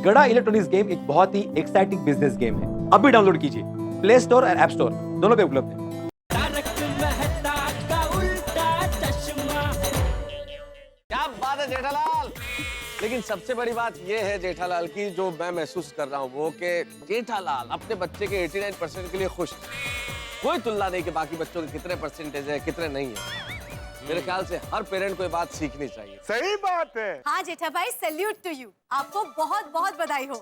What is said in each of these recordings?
गड़ा electronics game एक बहुत ही एक्साइटिंग बिजनेस गेम है। अभी डाउनलोड कीजिए, प्ले स्टोर और ऐप स्टोर दोनों पे उपलब्ध है। क्या बात है जेठालाल। लेकिन सबसे बड़ी बात यह है जेठालाल की, जो मैं महसूस कर रहा हूँ वो कि जेठालाल अपने बच्चे के 89% के लिए खुश है। कोई तुलना नहीं कि बाकी बच्चों के कितने परसेंटेज है कितने नहीं है। मेरे ख्याल से हर पेरेंट को ये बात सीखनी चाहिए। सही बात है। हाँ जेठा भाई, सैल्यूट टू यू, आपको बहुत बहुत बधाई हो।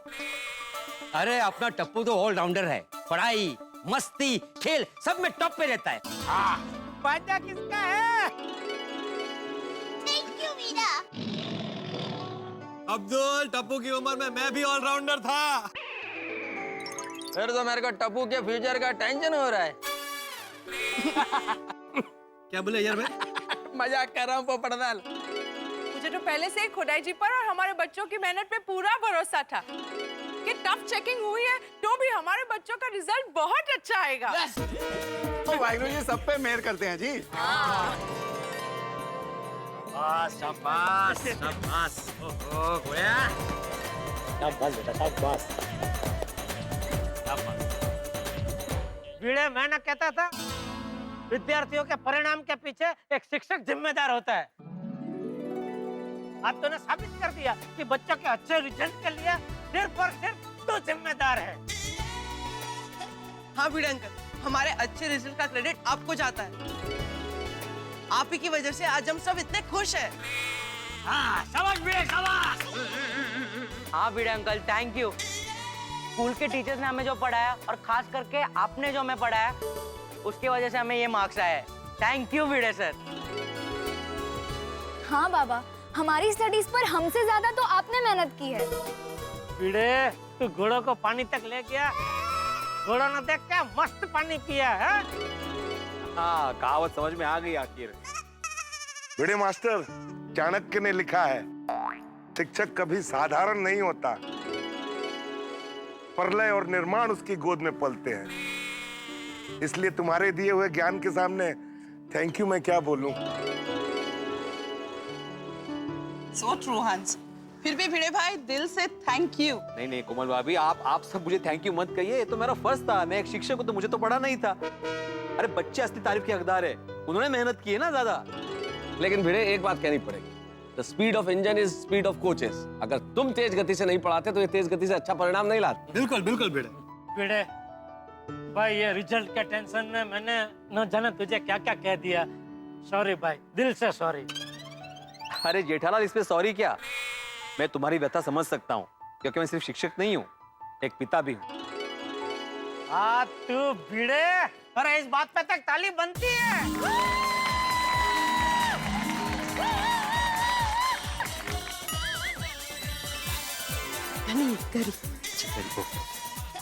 अरे अपना टप्पू तो ऑलराउंडर है, पढ़ाई मस्ती खेल सब में टॉप पे रहता है। बाजा किसका है? Thank you Meera. अब्दुल, टप्पू की उम्र में मैं भी ऑलराउंडर था। फिर तो मेरे को टप्पू के फ्यूचर का टेंशन हो रहा है। क्या बोले यार मैं? मजाक कर रहा हूँ पोपटलाल। मुझे तो पहले से ही खुदाई जी पर और हमारे बच्चों की मेहनत पे पूरा भरोसा था कि टफ चेकिंग हुई है तो भी हमारे बच्चों का रिजल्ट बहुत अच्छा आएगा। तो वाहिगुरु जी सब पे मेहर करते हैं जी। शाबाश शाबाश। ओहो गोया। शाबाश बेटा शाबाश। वीड़े, मैं ना कहता था विद्यार्थियों के परिणाम के पीछे एक शिक्षक जिम्मेदार होता है। आज तूने साबित कर दिया कि बच्चों के अच्छे रिजल्ट के लिए सिर्फ और सिर्फ तू जिम्मेदार है। हाँ भिड़े अंकल, हमारे अच्छे रिजल्ट का क्रेडिट आपको जाता है। आप ही की वजह से आज हम सब इतने खुश हैं। हाँ, शाबाश भिड़े, शाबाश। हाँ भिड़े अंकल, थैंक यू। स्कूल के टीचर्स ने हमें जो पढ़ाया और खास करके आपने जो हमें पढ़ाया उसकी वजह से हमें ये मार्क्स आए। Thank you Bhide sir. हाँ बाबा, हमारी स्टडीज पर हमसे ज्यादा तो आपने मेहनत की है। भिड़े, तू घोड़ों को पानी तक ले गया, घोड़ों ने देख क्या मस्त पानी पिया है। हाँ, कहावत समझ में आ गई आखिर। बड़े मास्टर, चाणक्य ने लिखा है, शिक्षक कभी साधारण नहीं होता, प्रलय और निर्माण उसकी गोद में पलते हैं। इसलिए तुम्हारे दिए हुए ज्ञान के सामने थैंक यू मैं क्या बोलूं। सो ट्रू हंस। फिर भी भिड़े भाई, दिल से थैंक यू। नहीं नहीं कोमल भाभी, आप सब मुझे थैंक यू मत कहिए। ये तो मेरा फर्ज था। मैं एक शिक्षक हूं तो मुझे तो पढ़ा नहीं था। अरे बच्चे असली तारीफ के हकदार है, उन्होंने मेहनत की है ना ज्यादा। लेकिन भिड़े एक बात कहनी पड़ेगी, the speed of engine is speed of coaches. अगर तुम तेज गति से नहीं पढ़ाते तो ये तेज गति से अच्छा परिणाम नहीं लाते। बिल्कुल बिल्कुल भिड़े। भिड़े भाई, ये रिजल्ट के टेंशन में मैंने न जाने तुझे क्या क्या कह दिया। सॉरी भाई, दिल से सॉरी। अरे जेठालाल, इसमें सॉरी क्या, मैं तुम्हारी व्यथा समझ सकता हूँ क्योंकि मैं सिर्फ शिक्षक नहीं हूँ, एक पिता भी हूँ। हाँ तू भिड़े, अरे इस बात पे तक ताली बनती है।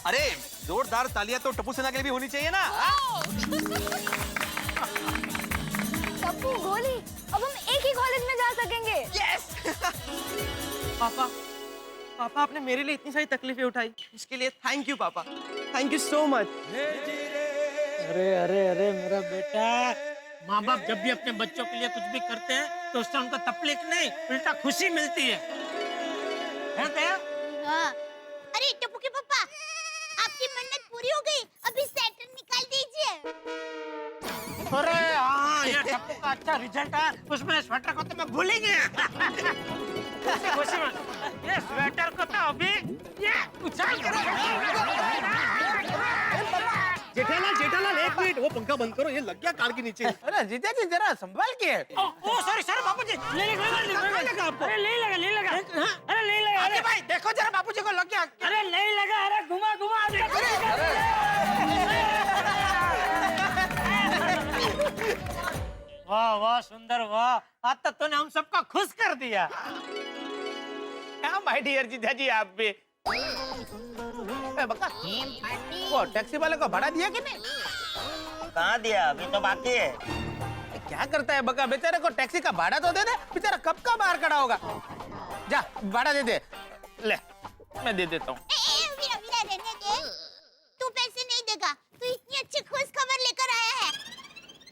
अरे जोरदार तालियां तो टप्पू सेना के लिए भी होनी चाहिए ना। टप्पू, गोली, अब हम एक ही कॉलेज में जा सकेंगे। यस। पापा, पापा आपने मेरे लिए इतनी सारी तकलीफें उठाई, इसके लिए थैंक यू पापा। Thank you so much. अरे अरे अरे मेरा बेटा, माँ बाप जब भी अपने बच्चों के लिए कुछ भी करते हैं तो उससे उनको तकलीफ नहीं उल्टा खुशी मिलती है दया? हाँ। अरे टप्पू के पापा, आपकी मन्नत पूरी हो गई, अभी सैटर्न निकाल दीजिए। अरे हाँ, ये टप्पू का अच्छा रिजल्ट है, उसमें स्वेटर को तो मैं भूल ही गया। खुशी में ये स्वेटर को तो अभी ये उछाल कर। जेठालाल जेठालाल एक मिनट, वो पंखा बंद करो, ये लग गया कार के नीचे। अरे जीजा जी जरा संभाल के। ओ सॉरी सॉरी बापूजी, ले लगा आपको। अरे नहीं लगा, नहीं लगा। अरे नहीं लगा। अरे भाई देखो जरा, बापूजी को लग गया। अरे नहीं लगा, अरे घुमा घुमा। वाह वाह सुंदर, वाह, आज तक तूने हम सबको खुश कर दिया। क्या माय डियर जीजा जी, आप भी। बका, वो टैक्सी वाले को भाड़ा दिया कि नहीं? कहाँ दिया, अभी तो बाकी है। क्या करता है बका, बेचारे को टैक्सी का भाड़ा तो दे दे, बेचारा कब का बाहर खड़ा होगा। जा भाड़ा दे दे। ले मैं दे देता हूँ। वीरा वीरा रहने दे, तू पैसे नहीं देगा, तू इतनी अच्छी खुश खबर लेकर आया है,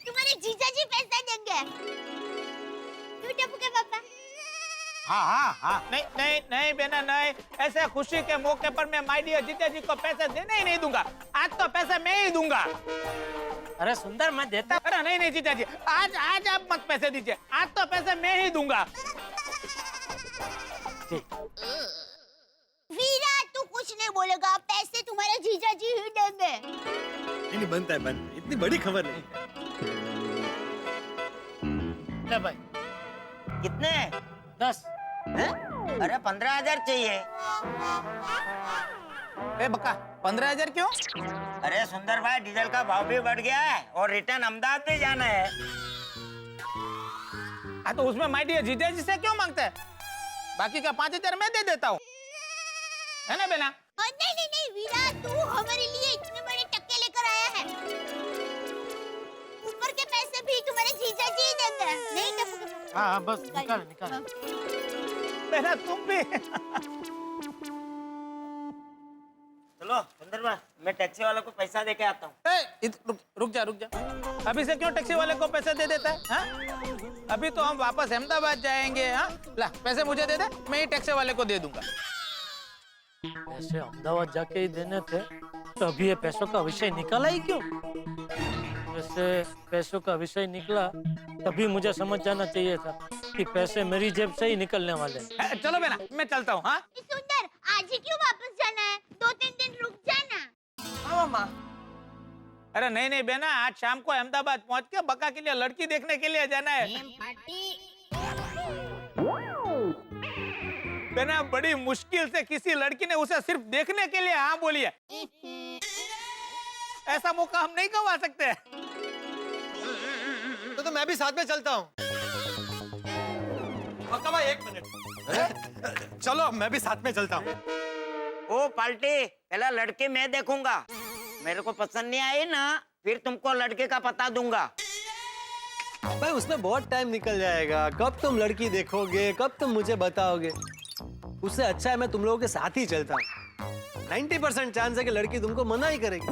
तुम्हारे जीजा जी पैसा देंगे। टप्पू के पापा। नहीं नहीं नहीं बेना नहीं, ऐसे खुशी के मौके पर मैं माय डियर जीजा जी को पैसे देने ही नहीं दूंगा। आज तो पैसे मैं ही दूंगा। अरे सुंदर मैं देता। अरे नहीं नहीं जीजा जी, आज आज आप मत पैसे दीजिए, आज तो पैसे मैं ही दूंगा। वीरा तू कुछ नहीं बोलेगा, पैसे तुम्हारे जीजा जी ही देंगे। नहीं बनता है, बनता है। इतनी बड़ी खबर नहीं। ले भाई। कितने? 10। अरे 15,000 चाहिए। ए बक्का 15,000 क्यों? अरे सुंदर भाई, डीजल का भाव भी बढ़ गया है और रिटर्न अहमदाबाद भी जाना है। हाँ तो उसमें माय डियर जीजा जी से क्यों मांगते हैं? बाकी का 5,000 मैं दे देता हूँ, है ना बेना? नहीं नहीं नहीं वीरा, तू हमारे लिए इतने बड़े टक्के लेकर आया है, ऊपर के पैसे भी तुम्हारे जीजा जी ही देंगे। नहीं टप्पू। हाँ बस निकाल निकाल। बेना तुम भी। चलो सुंदर भाई, मैं टैक्सी वाले को पैसा दे के आता हूँ। रुक जा रुक जा, अभी से क्यों टैक्सी वाले को पैसे दे देता है? हाँ? अभी तो हम वापस अहमदाबाद जाएंगे। हाँ ला पैसे मुझे दे दे, मैं ही टैक्सी वाले को दे दूंगा। पैसे अहमदाबाद जाके ही देने थे, तो अभी ये पैसों का विषय निकला ही क्यों? वैसे पैसों का विषय निकला तभी मुझे समझ जाना चाहिए था कि पैसे मेरी जेब से ही निकलने वाले हैं। चलो बेना मैं चलता हूँ। हाँ सुंदर, आज ही क्यों वापस जाना है? 2-3 दिन रुक जाना। हाँ मामा। अरे नहीं नहीं बेना, आज शाम को अहमदाबाद पहुँच के बक्का के लिए लड़की देखने के लिए जाना है। बेना बड़ी मुश्किल से किसी लड़की ने उसे सिर्फ देखने के लिए हाँ बोली है। ऐसा मौका हम नहीं गवा सकते। तो मैं भी साथ में चलता हूँ। पक्का भाई 1 मिनट। चलो मैं भी साथ में चलता हूँ। ओ पाल्टी, पहला लड़के मैं देखूंगा, मेरे को पसंद नहीं आई ना, फिर तुमको लड़के का पता दूंगा। भाई उसमें बहुत टाइम निकल जाएगा, कब तुम लड़की देखोगे, कब तुम मुझे बताओगे? उससे अच्छा है मैं तुम लोगों के साथ ही चलता हूँ। 90% चांस है कि लड़की तुमको मना ही करेगी।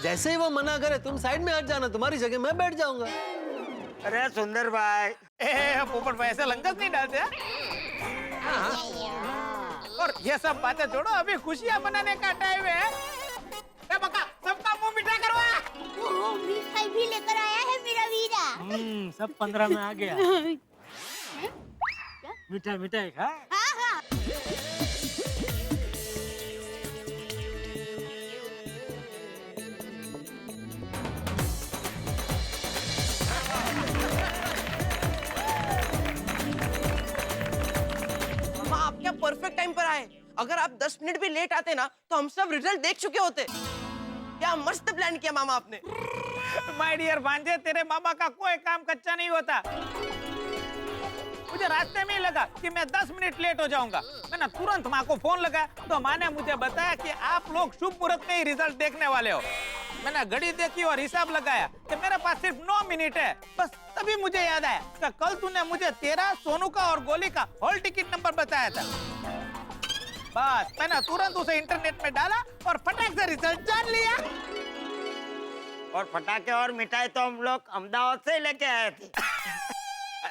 जैसे ही वो मना करे तुम साइड में हट जाना, तुम्हारी जगह मैं बैठ जाऊंगा। अरे सुंदर भाई, पोपट भाई ऐसे लंगस नहीं डालते हैं? और ये सब बातें छोड़ो, अभी खुशियां मनाने का टाइम है। ए बक्का, सबका मुंह मीठा करवा। ओह, मिठाई भी लेकर आया है मेरा वीरा। सब 15 में आ गया। मिठाई मिठाई खा। हाँ हाँ। मामा आप क्या परफेक्ट टाइम पर आए। अगर आप 10 मिनट भी लेट आते ना तो हम सब रिजल्ट देख चुके होते। क्या मस्त प्लान किया मामा आपने। माय डियर भांजे, तेरे मामा का कोई काम कच्चा नहीं होता। मुझे रास्ते में ही लगा कि मैं 10 मिनट लेट हो जाऊंगा। मैंने तुरंत माँ को फोन लगाया तो माँ ने मुझे बताया कि आप लोग शुभ मुहूर्त में ही रिजल्ट देखने वाले हो। मैंने घड़ी देखी और हिसाब लगाया कि मेरे पास सिर्फ 9 मिनट है। बस तभी मुझे याद आया कि कल तूने मुझे तेरा, सोनू का और गोली का हॉल टिकट नंबर बताया था। बस मैंने तुरंत उसे इंटरनेट में डाला और फटाक से रिजल्ट जान लिया। और फटाके और मिठाई तो हम लोग अहमदाबाद से लेके आए थे।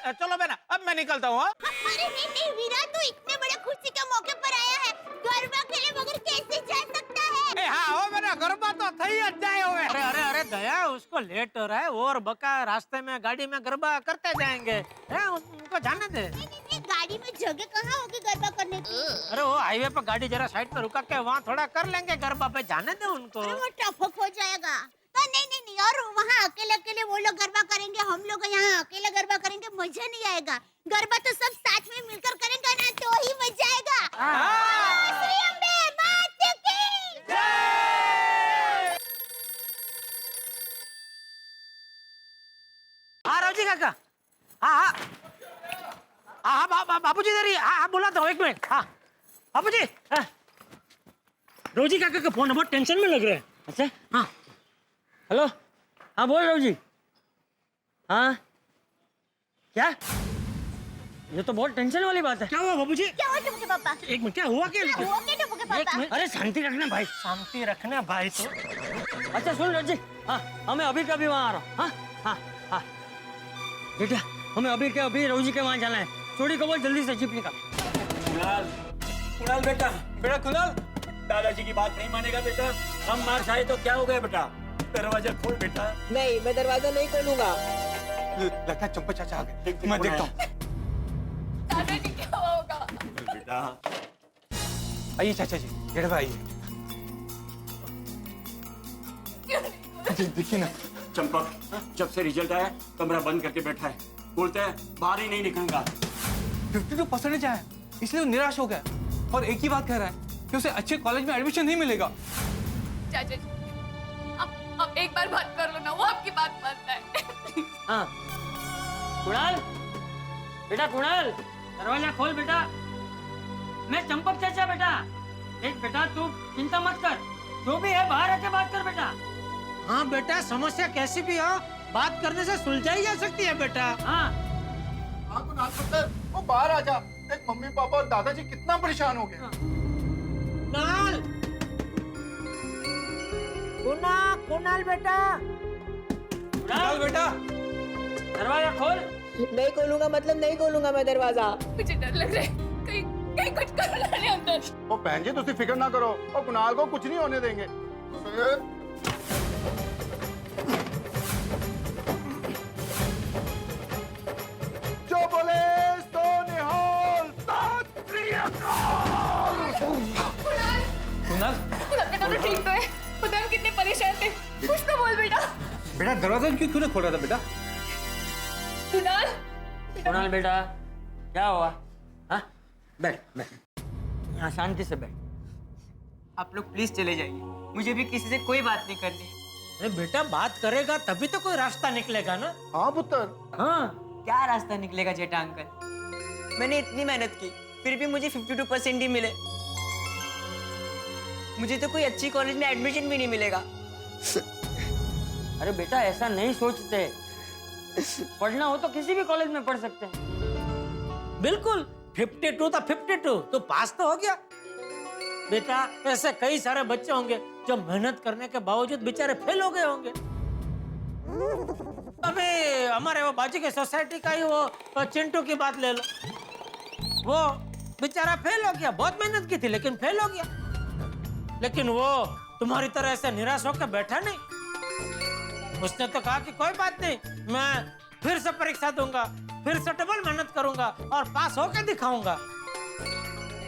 चलो बेना, अब मैं निकलता हूँ। अरे नहीं नहीं वीरा, तू इतने बड़े खुशी के मौके पर आया है, गरबा खेले बगैर कैसे जा सकता है? हाँ हो बेना, गरबा तो थई जाए हुए। अरे अरे अरे दया, उसको लेट हो रहा है। वो और बका रास्ते में गाड़ी में गरबा करते जाएंगे। उनको जाने दे। नहीं, गाड़ी में जगह कहाँ होगी गरबा करने की? अरे वो हाईवे पर गाड़ी जरा साइड पे रुका के वहाँ थोड़ा कर लेंगे गरबा पे, जाने दे उनको। अरे वो टफक हो जाएगा। नहीं नहीं नहीं, और वहाँ अकेले अकेले वो लोग गरबा करेंगे, हम लोग यहाँ अकेले गरबा करेंगे, मजा नहीं आएगा। गरबा तो सब साथ में मिलकर करेंगे ना, तो ही मजा आएगा। श्री अम्बे माता की जय। हाँ रावजी काका, हाँ बाबूजी इधर ही। हाँ बुलाता हूँ, 1 मिनट। हाँ बाबूजी, रोजी काका का फोन, बहुत टेंशन में लग रहे हैं। अच्छा हाँ, हेलो, हाँ बोल रोजी। हाँ क्या, ये तो बहुत टेंशन वाली बात है। क्या हुआ बाबूजी? क्या हुआ टप्पू के पापा? 1 मिनट, क्या हुआ? क्या हुआ क्या टप्पू के एक पापा? मिनट, अरे शांति रखना भाई, शांति रखना भाई। तो अच्छा सुन रोजी, हाँ हमें अभी कभी वहाँ आ रहा हूँ। हाँ हाँ हाँ बेटा, हमें अभी के अभी रोजी के वहाँ जाना है। चोरी को बोल जल्दी से जीप निकाल। कुणाल, कुणाल बेटा, बेटा कुणाल, दादाजी की बात नहीं मानेगा बेटा। हम मार खाए तो क्या हो गया बेटा? दरवाजा खोल बेटा। नहीं, मैं दरवाजा नहीं खोलूंगा। लगता है चंपा चाचा आ गए। मैं देखता हूँ। दादाजी क्या होगा? बेटा आइए चाचा जी, जेठा भाई आइए। देखिए ना, चंपक जब से रिजल्ट आया कमरा बंद करके बैठा है, बोलते हैं बाहर ही नहीं निकलूंगा। 52% आया, इसलिए वो निराश हो गया और एक ही बात कह रहा है कि उसे अच्छे कॉलेज में एडमिशन नहीं मिलेगा। चाचा जी, अब एक बार बात कर लो ना, वो आपकी बात मानता है। हाँ कुणाल, बेटा कुणाल, दरवाजा खोल बेटा। मैं चंपक चाचा बेटा। देख बेटा, तू चिंता मत कर, जो भी है बाहर आके बात कर बेटा। हाँ बेटा, समस्या कैसी भी हो बात करने से सुलझाई जा सकती है बेटा। हाँ कुणाल पुत्र, वो बाहर आ जा। देख मम्मी पापा और दादाजी कितना परेशान हो गए। कुणाल, कुणाल बेटा, कुणाल बेटा, दरवाजा खोल। नहीं खोलूंगा मतलब नहीं खोलूंगा मैं दरवाजा। मुझे डर लग रहा है, कहीं कुछ कर लाने अंदर। ओ बहन जी, तुसी फिक्र ना करो, और कुणाल को कुछ नहीं होने देंगे। जो बोले सो निहाल, सत श्री अकाल। कुणाल, बेटा तो ठीक तो है, पता हम कितने परेशान थे। कुछ तो बोल बेटा। बेटा दरवाजा क्यों नहीं खोल रहा था बेटा? कुणाल, कुणाल बेटा, क्या हुआ? हाँ बैठ बैठ, यहाँ शांति से बैठ। आप लोग प्लीज चले जाइए, मुझे भी किसी से कोई बात नहीं करनी है। अरे बेटा, बात करेगा तभी तो कोई रास्ता निकलेगा ना। हाँ पुत्र, हाँ, क्या रास्ता निकलेगा जेठा अंकल? मैंने इतनी मेहनत की, फिर भी मुझे 52% ही मिले। मुझे तो कोई अच्छी कॉलेज में एडमिशन भी नहीं मिलेगा। अरे बेटा, ऐसा नहीं सोचते। पढ़ना हो तो किसी भी कॉलेज में पढ़ सकते हैं। बिल्कुल, 52 था 52 तो पास तो हो गया। बेटा, ऐसे कई सारे बच्चे होंगे जो मेहनत करने के बावजूद बेचारे फेल हो गए होंगे। अबे हमारे वो बाजू के सोसाइटी का ही वो चिंटू की बात ले लो। वो बेचारा फेल हो गया, बहुत मेहनत की थी लेकिन फेल हो गया। लेकिन वो तुम्हारी तरह ऐसे निराश होकर बैठा नहीं। उसने तो कहा कि कोई बात नहीं, मैं फिर से परीक्षा दूंगा, फिर से डबल मेहनत करूंगा और पास होकर दिखाऊंगा।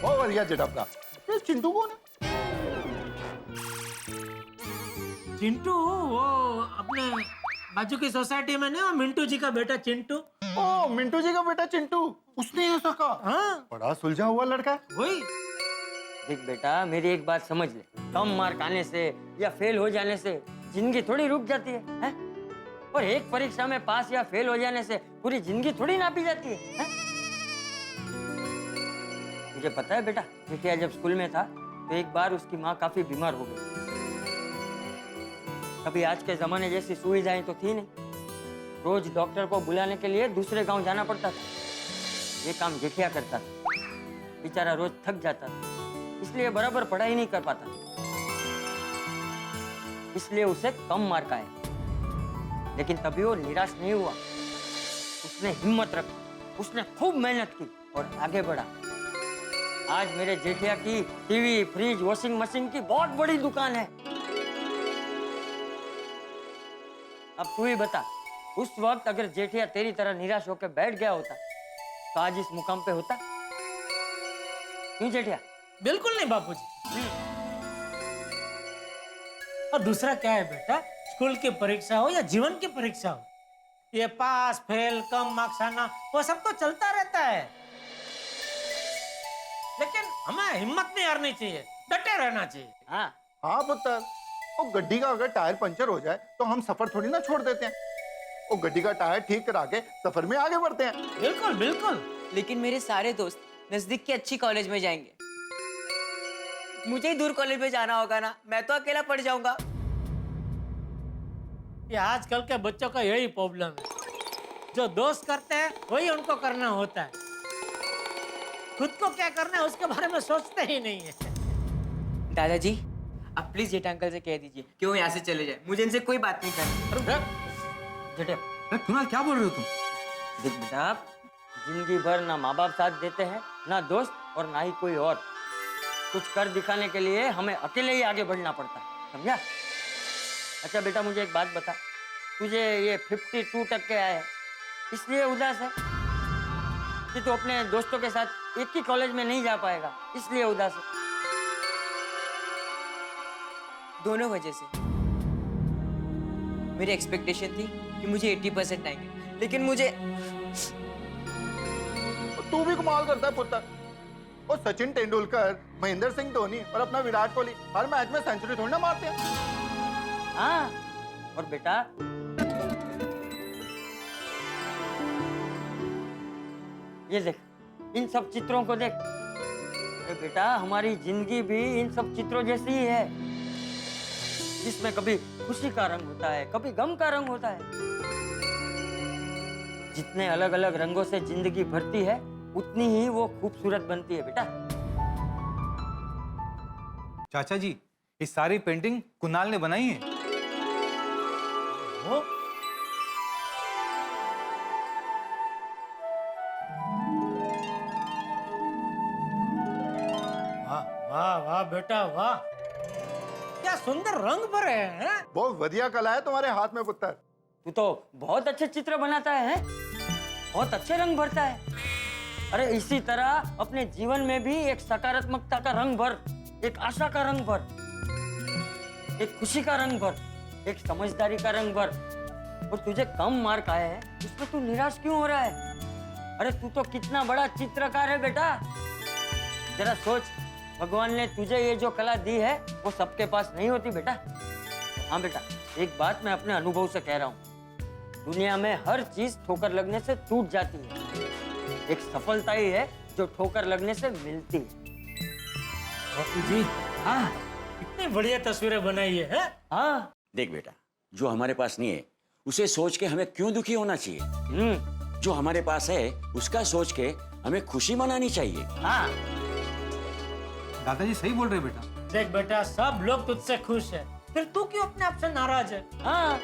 बहुत बढ़िया जेठा भरा। ये चिंटू कौन है? चिंटू वो अपने बाजू की सोसाइटी में ना, मिंटू जी का बेटा चिंटू। ओ मिंटू जी का बेटा चिंटू, उसने ऐसा कहा। हाँ बड़ा सुलझा हुआ लड़का है। वही। देख बेटा, मेरी एक बात समझ ले, कम मार्क आने से या फेल हो जाने से जिंदगी थोड़ी रुक जाती है? और एक परीक्षा में पास या फेल हो जाने से पूरी जिंदगी थोड़ी नापी जाती है? मुझे पता है बेटा, जेठिया जब स्कूल में था तो एक बार उसकी माँ काफी बीमार हो गई। कभी आज के जमाने जैसी सुविधाएं तो थी नहीं, रोज डॉक्टर को बुलाने के लिए दूसरे गांव जाना पड़ता था। ये काम जेठिया करता था, बेचारा रोज थक जाता था, इसलिए बराबर पढ़ाई नहीं कर पाता, इसलिए उसे कम मार्क आए। लेकिन तभी वो निराश नहीं हुआ, उसने हिम्मत रखी, उसने खूब मेहनत की और आगे बढ़ा। आज मेरे जेठिया की टीवी, फ्रिज, वॉशिंग मशीन की बहुत बड़ी दुकान है। अब तू ही बता, उस वक्त अगर जेठिया तेरी तरह निराश होकर बैठ गया होता तो आज इस मुकाम पे होता? क्यों जेठिया? बिल्कुल नहीं बापूजी। और दूसरा क्या है बेटा, स्कूल की परीक्षा हो या जीवन की परीक्षा हो, ये पास फेल कम मार्क्स आना वो सब तो चलता रहता है। लेकिन हमें हिम्मत नहीं हारनी चाहिए, डटे रहना चाहिए। हाँ पुत्र, वो गड्डी का अगर टायर पंचर हो जाए तो हम सफर थोड़ी ना छोड़ देते हैं। वो गड्डी का टायर ठीक करा के सफर में आगे बढ़ते हैं। बिल्कुल बिल्कुल। लेकिन मेरे सारे दोस्त नजदीक के अच्छी कॉलेज में जाएंगे, मुझे ही दूर कॉलेज में जाना होगा ना, मैं तो अकेला पड़ जाऊंगा। ये आजकल के बच्चों का यही प्रॉब्लम है, जो दोस्त करते हैं वही उनको करना होता है, खुद को क्या करना है उसके बारे में सोचते ही नहीं है। दादाजी, आप प्लीज जेठा अंकल से कह दीजिए कि वो यहाँ से चले जाए, मुझे इनसे कोई बात नहीं करनी। जेठिया, कुणाल क्या बोल रहे हो तुम? देख बेटा, जिंदगी भर ना माँ बाप साथ देते हैं, ना दोस्त और ना ही कोई और। कुछ कर दिखाने के लिए हमें अकेले ही आगे बढ़ना पड़ता है, समझा? अच्छा बेटा, मुझे एक बात बता, तुझे ये 52% आए हैं, इसलिए उदास है कि तू अपने दोस्तों के साथ एक ही कॉलेज में नहीं जा पाएगा, इसलिए उदास है? दोनों वजह से। मेरी एक्सपेक्टेशन थी कि मुझे 80% आएंगे, लेकिन मुझे तू भी कमाल करता है पुत्र। और सचिन तेंदुलकर, महेंद्र सिंह धोनी और अपना विराट कोहली हर मैच में सेंचुरी थोड़ी ना मारते हैं। हाँ, और बेटा ये देख, इन सब चित्रों को देख। अरे बेटा, हमारी जिंदगी भी इन सब चित्रों जैसी ही है, जिसमें कभी खुशी का रंग होता है, कभी गम का रंग होता है। जितने अलग अलग रंगों से जिंदगी भरती है, उतनी ही वो खूबसूरत बनती है बेटा। चाचा जी, ये सारी पेंटिंग कुणाल ने बनाई है। वो वाह वाह वाह बेटा वाह, क्या सुंदर रंग भरे हैं। बहुत बढ़िया कला है तुम्हारे हाथ में पुत्र। तू तो बहुत अच्छे चित्र बनाता है, बहुत अच्छे रंग भरता है। अरे इसी तरह अपने जीवन में भी एक सकारात्मकता का रंग भर, एक आशा का रंग भर, एक खुशी का रंग भर, एक समझदारी का रंग भर। और तुझे कम मार्क आए हैं, उसमें तू निराश क्यों हो रहा है? अरे तू तो कितना बड़ा चित्रकार है बेटा। जरा सोच, भगवान ने तुझे ये जो कला दी है वो सबके पास नहीं होती बेटा। हाँ बेटा, एक बात मैं अपने अनुभव से कह रहा हूँ, दुनिया में हर चीज ठोकर लगने से टूट जाती है, एक सफलता ही है जो ठोकर लगने से मिलती है। बापू जी, हाँ इतनी बढ़िया तस्वीरें बनाई है। हाँ देख बेटा, जो हमारे पास नहीं है उसे सोच के हमें क्यों दुखी होना चाहिए? जो हमारे पास है उसका सोच के हमें खुशी मनानी चाहिए। हाँ दादाजी सही बोल रहे बेटा। देख बेटा, सब लोग तुझसे खुश है, फिर तू क्यों अपने आप से नाराज है? हाँ,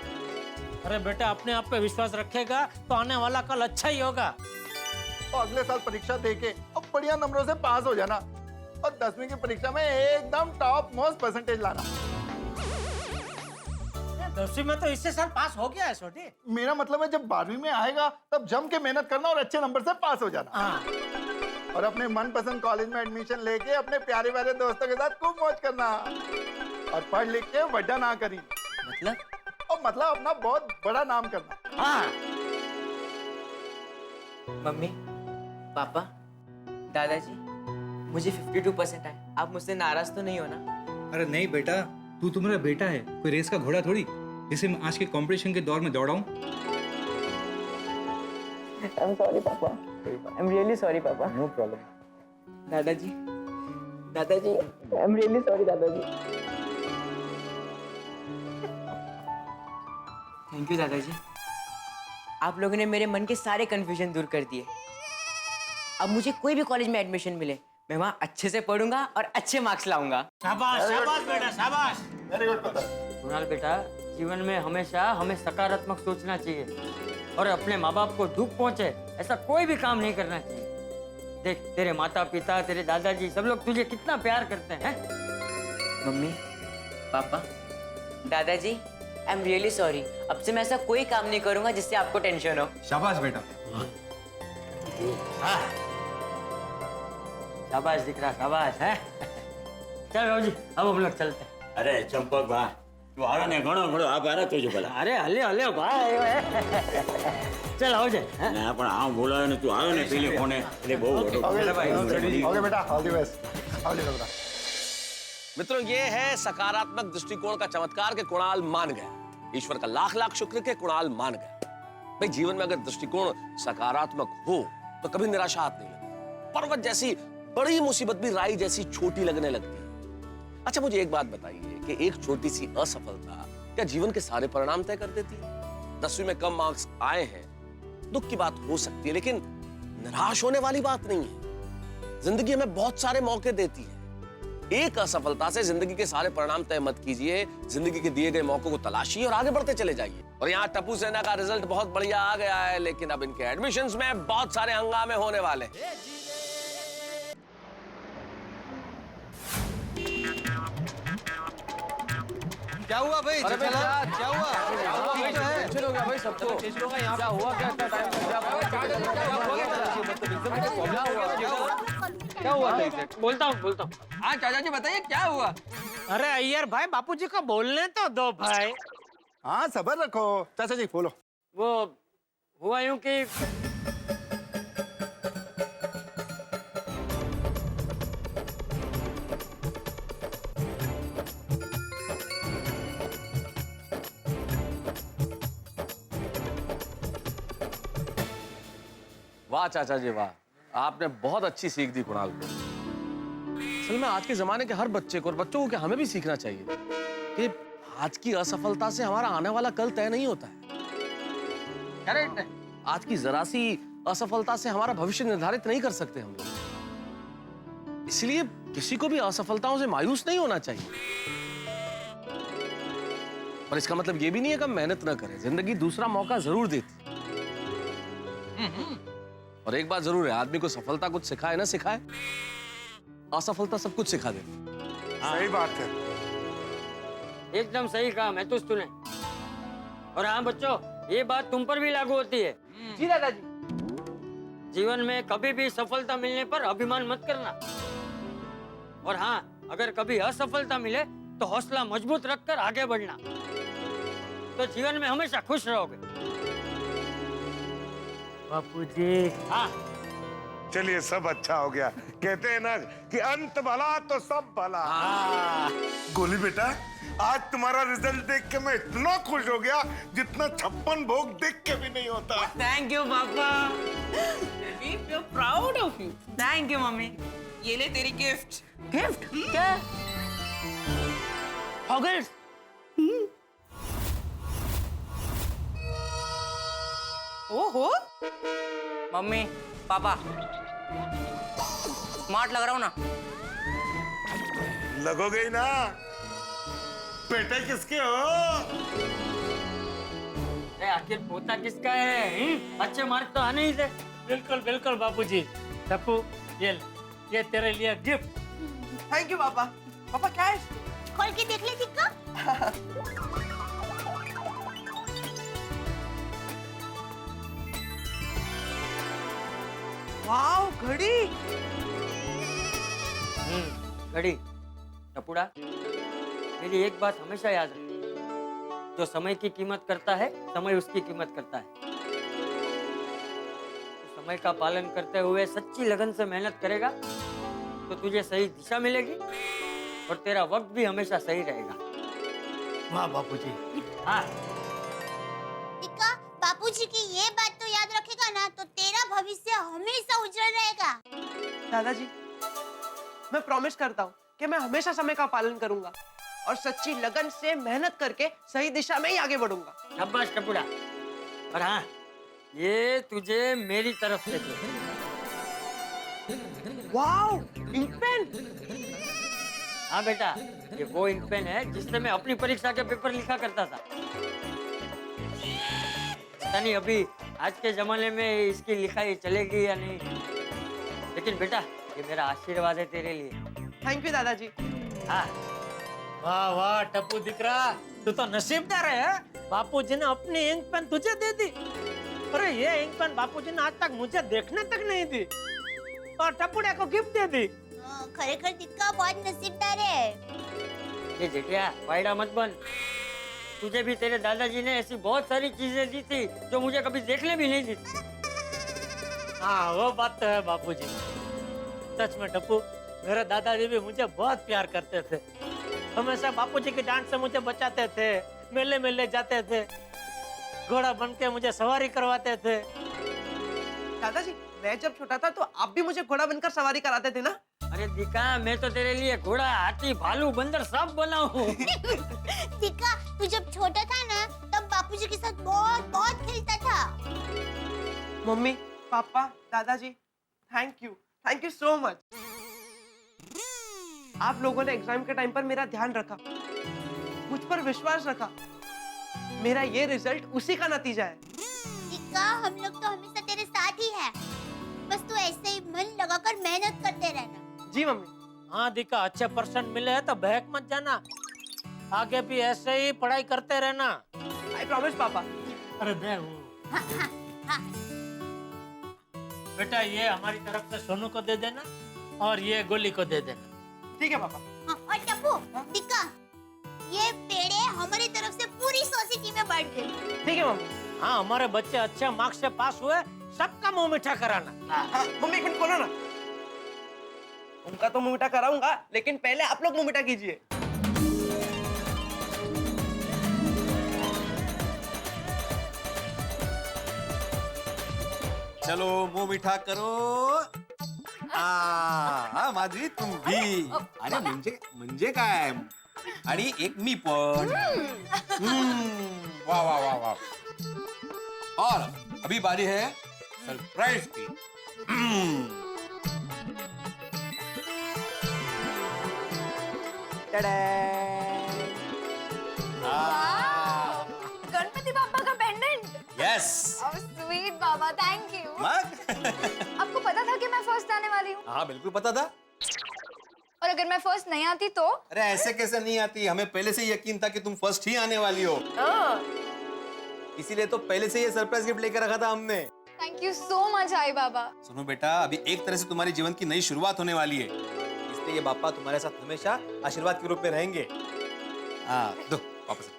अरे बेटा, अपने आप पे विश्वास रखेगा तो आने वाला कल अच्छा ही होगा। और अगले साल परीक्षा देके अब बढ़िया नंबरों से पास हो जाना और 10वीं की परीक्षा में एकदम टॉप मोस्ट परसेंटेज लाना। 10वीं में तो इससे साल पास हो गया है छोटी। मेरा मतलब है जब 12वीं में आएगा तब जम के मेहनत करना और अच्छे नंबर से पास हो जाना। हाँ। और अपने मनपसंद कॉलेज में एडमिशन लेके अपने प्यारे प्यारे दोस्तों के साथ खूब मौज करना और पढ़ लिख के वड्डा ना करी, मतलब और मतलब अपना बहुत बड़ा नाम करना। हाँ। मम्मी, पापा, दादाजी, मुझे 52% आए। आप मुझसे नाराज तो नहीं हो ना? अरे नहीं बेटा, तू मेरा बेटा है, कोई रेस का घोड़ा थोड़ी जिसे मैं आज के कंपटीशन के दौर में दौड़ाऊं। I'm sorry, पापा। I'm really sorry, पापा। No problem. दादाजी, दादाजी, I'm really sorry, दादाजी। थैंक यू दादाजी, आप लोगों ने मेरे मन के सारे कंफ्यूजन दूर कर दिए। अब मुझे कोई भी कॉलेज में एडमिशन मिले, मैं वहाँ अच्छे से पढ़ूंगा और अच्छे मार्क्स लाऊंगा। शाबाश शाबाश बेटा, शाबाश। वेरी गुड पुत्र। कुणाल बेटा, जीवन में हमेशा हमें सकारात्मक सोचना चाहिए और अपने माँ बाप को दुख पहुंचे ऐसा कोई भी काम नहीं करना चाहिए। देख, तेरे माता पिता, तेरे दादाजी, सब लोग तुझे कितना प्यार करते हैं। मम्मी, पापा, दादाजी, आई एम रियली सॉरी। अब से मैं ऐसा कोई काम नहीं करूंगा जिससे आपको टेंशन हो। शाबाश बेटा। शाबाश दिख रहा, शाबाश है। चल बाबूजी, अब हम लोग चलते हैं। अरे चंपक भाई, तू आवे ने घणो घणो आभार तुझे भला। अरे हले हले भाई, चल आवजे। ના પણ આ બોલાવે ને તું આવ્યો ને પેલી કોને એટલે બહુ ओके बेटा, all the best. All the best. मित्रों, ये है सकारात्मक दृष्टिकोण का चमत्कार के कुणाल मान गया। ईश्वर का लाख लाख शुक्र के कुणाल मान गया। भाई, जीवन में अगर दृष्टिकोण सकारात्मक हो तो कभी निराशा हाथ नहीं लगती। पर्वत जैसी बड़ी मुसीबत भी राई जैसी छोटी लगने लगती है। अच्छा, मुझे एक बात बताइए कि एक छोटी सी असफलता क्या जीवन के सारे परिणाम तय कर देती है? 10वीं में कम मार्क्स आए हैं, दुख की बात हो सकती है, लेकिन निराश होने वाली बात नहीं है। जिंदगी हमें बहुत सारे मौके देती है। एक असफलता से जिंदगी के सारे परिणाम तय मत कीजिए। जिंदगी के दिए गए मौकों को तलाशिए और आगे बढ़ते चले जाइए। और यहाँ टप्पू सेना का रिजल्ट बहुत बढ़िया आ गया है, लेकिन अब इनके एडमिशंस में बहुत सारे हंगामे होने वाले हैं। क्या हुआ भाई? अरे भाई, जेठालाल, क्या हुआ? भाई, ठीक तो है? टेंशन हो गया भाई सबको। क्या हुआ? क्या इतना टाइम क्या हुआ था एग्जैक्ट? बोलता हूँ हाँ चाचा जी बताइए क्या हुआ? अरे अय्यर भाई बापूजी को बोलने तो दो भाई। हाँ सबर रखो चाचा जी, बोलो। वो हुआ यूं कि वाह चाचा जी वाह, आपने बहुत अच्छी सीख दी कुणाल को। असल में आज के जमाने के हर बच्चे को और बच्चों को क्या हमें भी सीखना चाहिए कि आज की असफलता से हमारा आने वाला कल तय नहीं होता है। करेक्ट है। आज की जरा सी असफलता से हमारा भविष्य निर्धारित नहीं कर सकते हम लोग। इसलिए किसी को भी असफलताओं से मायूस नहीं होना चाहिए। पर इसका मतलब ये भी नहीं है कि हम मेहनत ना करें। जिंदगी दूसरा मौका जरूर देती। और एक बात जरूर है, आदमी को सफलता कुछ सिखाए ना सिखाए, असफलता सब कुछ सिखा देती। सही बात है। एकदम सही कहा महतूस तूने। और हाँ बच्चों, ये बात तुम पर भी लागू होती है। जी दादाजी। जीवन में कभी भी सफलता मिलने पर अभिमान मत करना। और हाँ, अगर कभी असफलता मिले तो हौसला मजबूत रखकर आगे बढ़ना, तो जीवन में हमेशा खुश रहोगे। बापूजी। हाँ चलिए सब अच्छा हो गया। कहते हैं ना कि अंत भला तो सब भला। गोली बेटा, आज तुम्हारा रिजल्ट देख के मैं इतना खुश हो गया जितना 56 भोग देख के भी नहीं होता। थैंक यू पापा। We feel proud of you. Thank you मम्मी। ये ले तेरी गिफ्ट। गिफ्ट क्या? हॉगर्स। ओहो मम्मी पापा, स्मार्ट लग रहा हूँ ना? लगोगे ही ना। बेटे किसके हो? आखिर पोता किसका है? अच्छे मार्क तो आने ही थे। बिल्कुल बिल्कुल बापूजी। टप्पू ये तेरे लिए गिफ्ट। थैंक यू पापा। पापा क्या है? खोल के देख ले दिक्का। वाओ घड़ी। घड़ी। टपुड़ा, मेरी एक बात हमेशा याद रख, जो समय की कीमत करता है समय उसकी कीमत करता है। तो समय का पालन करते हुए सच्ची लगन से मेहनत करेगा तो तुझे सही दिशा मिलेगी और तेरा वक्त भी हमेशा सही रहेगा। वाह बापूजी। हाँ दिक्का, बापूजी की ये बात तो याद रखेगा ना तो तेरा भविष्य हमेशा उज्जवल रहेगा। दादाजी, मैं प्रॉमिस करता हूँ कि मैं हमेशा समय का पालन करूंगा और सच्ची लगन से मेहनत करके सही दिशा में ही आगे बढ़ूंगा। शाबाश टपुड़ा। और हाँ, ये तुझे मेरी तरफ से वाओ, इंक पेन। हाँ बेटा, ये वो इंक पेन है जिससे मैं अपनी परीक्षा के पेपर लिखा करता था। पता नहीं अभी आज के जमाने में इसकी लिखाई चलेगी या नहीं, लेकिन बेटा ये मेरा आशीर्वाद है तेरे लिए। थैंक यू दादाजी। हाँ वाह वाह टप्पू दिकरा, तू तो नसीबदार है। बापूजी ने अपनी इंक पेन तुझे दे दी। अरे ये इंक पेन बापूजी ने आज तक मुझे देखने तक नहीं दी और टप्पूड़े को गिफ्ट दे दी। खरेखर दिक्का बहुत नसीबदार है। ये जेठिया वायड़ा मत बन। तुझे भी तेरे दादाजी ने ऐसी बहुत सारी चीजें दी थी जो मुझे कभी देखने भी नहीं दी थी। हाँ वो बात तो है बापूजी। सच में टप्पू, मेरे दादाजी भी मुझे बहुत प्यार करते थे। हमेशा बापूजी की डांट से मुझे बचाते थे, मेले मेले जाते थे, घोड़ा बन के मुझे सवारी करवाते थे। दादाजी, मैं जब छोटा था तो आप भी मुझे घोड़ा बनकर सवारी कराते थे ना? अरे दिक्का, मैं तो तेरे लिए घोड़ा, हाथी, भालू, बंदर सब बना हूँ। दिक्का, तू जब छोटा था ना तब बापूजी के साथ बहुत बहुत खेलता था। मम्मी, पापा, दादाजी, थैंक यू सो मच। आप लोगों ने एग्जाम के टाइम पर मेरा ध्यान रखा, मुझ पर विश्वास रखा, मेरा ये रिजल्ट उसी का नतीजा है। टिक्का, हम लोग तो हमेशा तेरे साथ ही है। बस तू ऐसे ही मन लगाकर मेहनत करते रहना। जी मम्मी। हाँ दिका, अच्छे परसेंट मिले हैं तो बहक मत जाना, आगे भी ऐसे ही पढ़ाई करते रहना। आई प्रॉमिस पापा। अरे दे वो। हाँ, हाँ, हाँ। बेटा ये हमारी तरफ से सोनू को दे देना और ये गोली को दे देना। ठीक है पापा। हाँ, और टप्पू, टिक्का, ये पेड़े हमारी तरफ से पूरी सोसाइटी में बांट दे। ठीक है मम्मी। हाँ, हमारे बच्चे अच्छे मार्क्स से पास हुए, सबका मुंह मीठा कराना। हाँ, मम्मी एक मिनट बोलो ना। उनका तो मुंह मीठा कराऊंगा, लेकिन पहले आप लोग मुंह मीठा कीजिए। चलो मुंह मीठा करो। हाँ माधुरी तुम भी। अरे म्हणजे काय, आणि एक मी पण। वाह वाह वाह वाह। और अभी बारी है सरप्राइज की। गणपति बाबा का pendant. Yes. Sweet baba, thank you. मग आपको पता था कि मैं फर्स्ट आने वाली हूँ? हाँ बिल्कुल पता था। और अगर मैं फर्स्ट नहीं आती तो? अरे ऐसे कैसे नहीं आती, हमें पहले से यकीन था कि तुम फर्स्ट ही आने वाली हो। इसीलिए तो पहले से ये सरप्राइज गिफ्ट लेकर रखा था हमने। Thank you so much Aai Baba. सुनो बेटा, अभी एक तरह से तुम्हारे जीवन की नई शुरुआत होने वाली है, इसलिए ये बापा तुम्हारे साथ हमेशा आशीर्वाद के रूप में रहेंगे। हाँ दो वापस।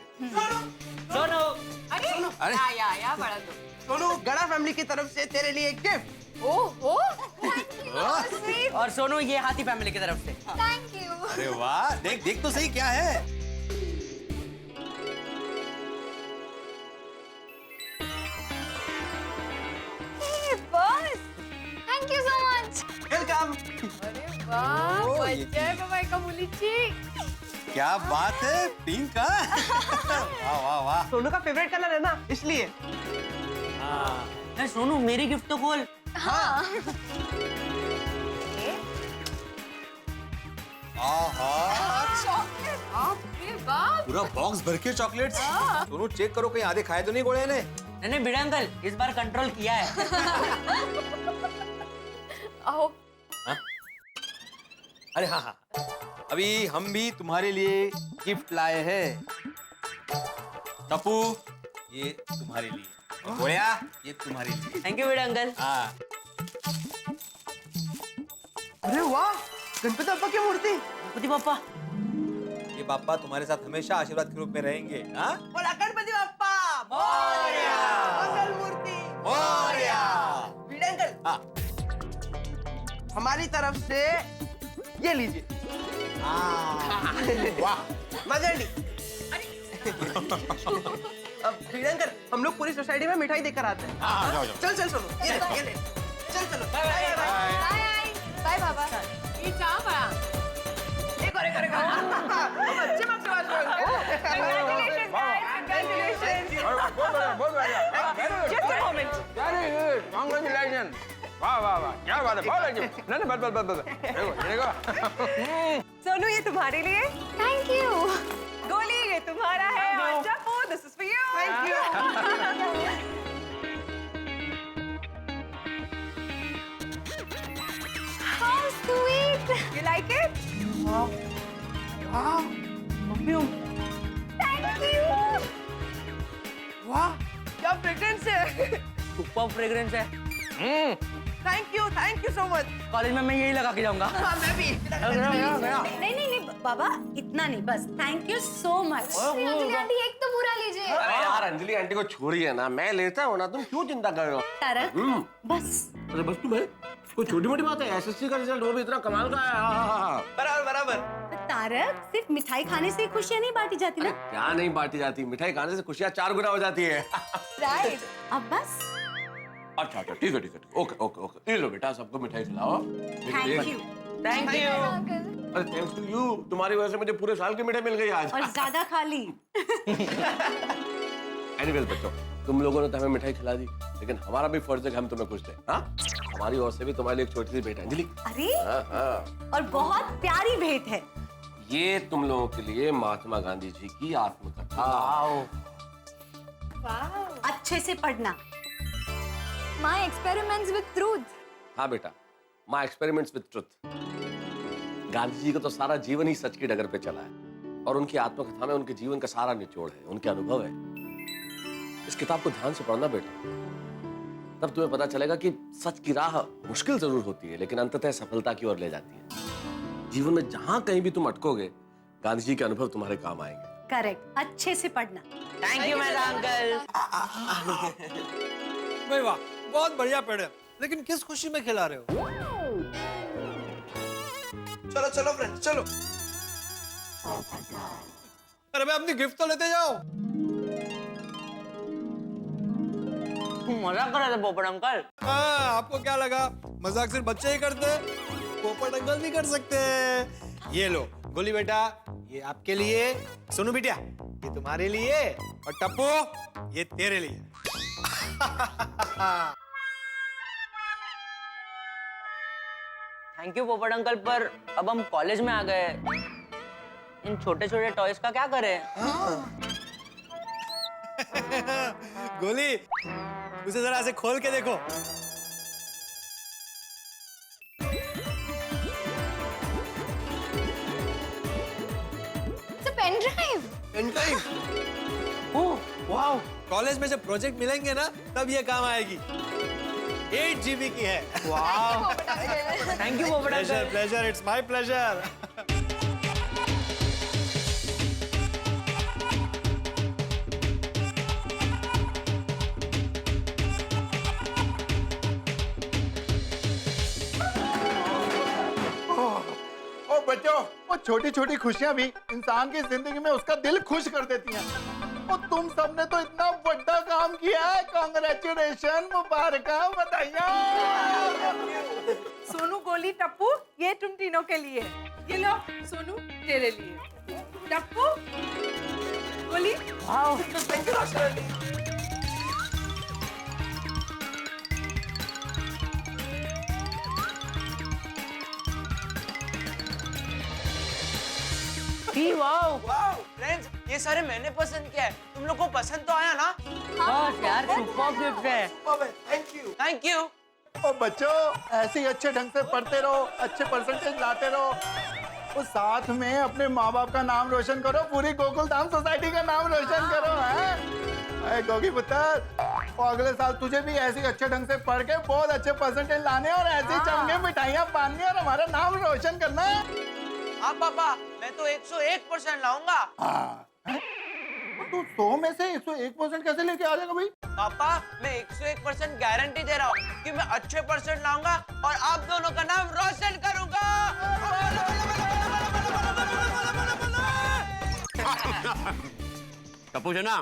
सोनू, अरे या बड़ा दो। सोनू, गड़ा फैमिली की तरफ से तेरे लिए एक गिफ्ट। Oh sweet. और सोनू ये हाथी फैमिली की तरफ से। Thank you. अरे वाह, देख देख तो सही क्या है। बस thank you so much. Welcome. अरे वाह, मजा आहे बाबा एका मुलीची। क्या बात है, पिंक का। वाह वाह वाह। सोनू का फेवरेट कलर है ना, इसलिए। अरे सोनू मेरी गिफ्ट तो खोल। हाँ। चॉकलेट, अरे वाह। पूरा बॉक्स भर के चॉकलेट्स। दोनों चेक करो कहीं आधे खाए तो नहीं गोले ने। नहीं बिड़ा अंकल, इस बार कंट्रोल किया है। आओ। अरे हाँ हाँ, अभी हम भी तुम्हारे लिए गिफ्ट लाए हैं। टप्पू ये तुम्हारे लिए, गोया ये तुम्हारे लिए। Thank you Bhide uncle. हाँ। अरे वाह, गणपति बाप्पा की मूर्ति। गणपति बाप्पा, ये बाप्पा तुम्हारे साथ हमेशा आशीर्वाद के रूप में रहेंगे। हाँ? बोला गणपति बाप्पा मोरया। मंगल मूर्ति मोरया। वीडियो अंकल, हाँ। हमारी तरफ से ये लीजिए। वाह। मजंडी। अब वीडियो अंकल, हम लोग पूरी सोसाइटी में मिठाई देकर आते हैं। हाँ, जाओ, जाओ। चल चल सोनू, ये ले। चल चलो। बाय बाय बाबा। ये क्या बड़ा? एक और हम अच्छे मार्क्स से पास हुए। Congratulations guys, congratulations. Just a moment. Very good. Congratulations. वाह वाह वाह, क्या बात है, बहुत अच्छी। नहीं नहीं, बस देखो। सोनू ये तुम्हारे लिए। Thank you. गोली ये तुम्हारा है और Tappu this is for you. Thank you. How sweet. You like it? वाह, परफ्यूम। Thank you. वाह, क्या फ्रेग्रेंस है। सुपर फ्रेग्रेंस है। Thank you so much. College में मैं यही लगा के जाऊंगा। हाँ, मैं भी। नहीं बाबा इतना नहीं, बस thank you so much. Anjali aunty एक तो पूरा लीजिए। अरे यार, अंजलि आंटी को छोड़िए ना, मैं लेता हूँ ना, तुम क्यों चिंता कर रहे हो? तारक बस। अरे बस तुम है, कोई छोटी मोटी बात है, एसएससी का रिजल्ट वो भी इतना कमाल का है। हाँ। बराबर। तारक, सिर्फ मिठाई खाने से खुशियाँ नहीं बांटी जाती अरे ना। क्या नहीं बांटी जाती, मिठाई खाने से खुशियाँ 4 गुना हो जाती है। राइट, अब बस। अच्छा ठीक है, ओके, ये लो बेटा, सबको मिठाई खिलाओ। Thank you. Thank you. अरे थैंक्स टू यू, तुम्हारी वजह से मुझे पूरे साल की मिठाई मिल गई आज। और ज्यादा खा ली। एनीवेज बच्चों, तुम लोगों ने तो हमें मिठाई खिला दी, लेकिन हमारा भी फर्ज है कि हम तुम्हें खुश दें। हाँ, हमारी ओर से भी तुम्हारे लिए एक छोटी सी भेंट है अंजलि। अरे हाँ। और बहुत प्यारी भेंट है। ये तुम लोगों के लिए महात्मा गांधी जी की आत्मकथा। अच्छे से पढ़ना। My experiments with truth. हाँ बेटा, my experiments with truth. Gandhi ji का तो सारा जीवन ही सच की डगर पे चला है और उनकी आत्मकथा में उनके जीवन का सारा निचोड़ है, उनके अनुभव है। इस किताब को ध्यान से पढ़ना बेटा, तब तुम्हें पता चलेगा कि सच की राह मुश्किल जरूर होती है लेकिन अंततः सफलता की ओर ले जाती है। जीवन में जहां कहीं भी तुम अटकोगे, गांधी जी के अनुभव तुम्हारे काम आएंगे। करेक्ट, अच्छे से पढ़ना। थैंक यू मेरा अंकल। भाई वाह, बहुत बढ़िया पढ़े, लेकिन किस खुशी में खिला रहे हो? चलो चलो फ्रेंड्स, चलो। अरे भाई, अपनी गिफ्ट तो लेते जाओ। मजाक कर रहे थे पोपट अंकल। हाँ, आपको क्या लगा मजाक सिर्फ बच्चे ही करते? पोपट अंकल भी कर सकते हैं। ये लो गोली बेटा, ये आपके लिए। सोनू बिटिया, ये तुम्हारे लिए। और टप्पू, ये तेरे लिए। थैंक यू पोपट अंकल, पर अब हम कॉलेज में आ गए, इन छोटे छोटे टॉयज का क्या करें? गोली, उसे जरा ऐसे खोल के देखो। Pen drive. Pen drive? Oh wow, college में जब प्रोजेक्ट मिलेंगे ना, तब ये काम आएगी। 8 GB की है। वाह, thank you Popat uncle. Pleasure, it's my pleasure. ओ बच्चों, वो छोटी छोटी खुशियां भी इंसान की जिंदगी में उसका दिल खुश कर देती हैं। और तुम सबने तो इतना बड़ा काम किया है। कांग्रेचुलेशन, मुबारक, बधाइयाँ। सोनू, गोली, टप्पू, ये तुम तीनों के लिए। ये लो सोनू, तेरे लिए। टप्पू, गोली। वाओ, फ्रेंड्स, ये सारे मैंने पसंद किया है। तुम लोग को पसंद तो आया ना? बस यार, सुपर गिफ्ट है। Thank you, thank you. ओ बच्चों, ऐसे ही अच्छे ढंग से पढ़ते रहो, अच्छे परसेंटेज लाते रहो। और साथ में अपने माँ बाप का नाम रोशन करो, पूरी गोकुल धाम सोसाइटी का नाम रोशन करो। है गोगी पुत्र, और अगले साल तुझे भी ऐसे ही अच्छे ढंग से पढ़ के बहुत अच्छे परसेंटेज लाने और ऐसे चमके मिठाइयाँ पानी और हमारा नाम रोशन करना है। हाँ पापा, मैं तो 101% लाऊंगा। तू 100 में से 101% कैसे लेके आ जाएगा भाई? पापा, मैं 101% गारंटी दे रहा हूँ कि मैं अच्छे परसेंट लाऊंगा और आप दोनों का नाम रोशन करूंगा। टप्पू ना,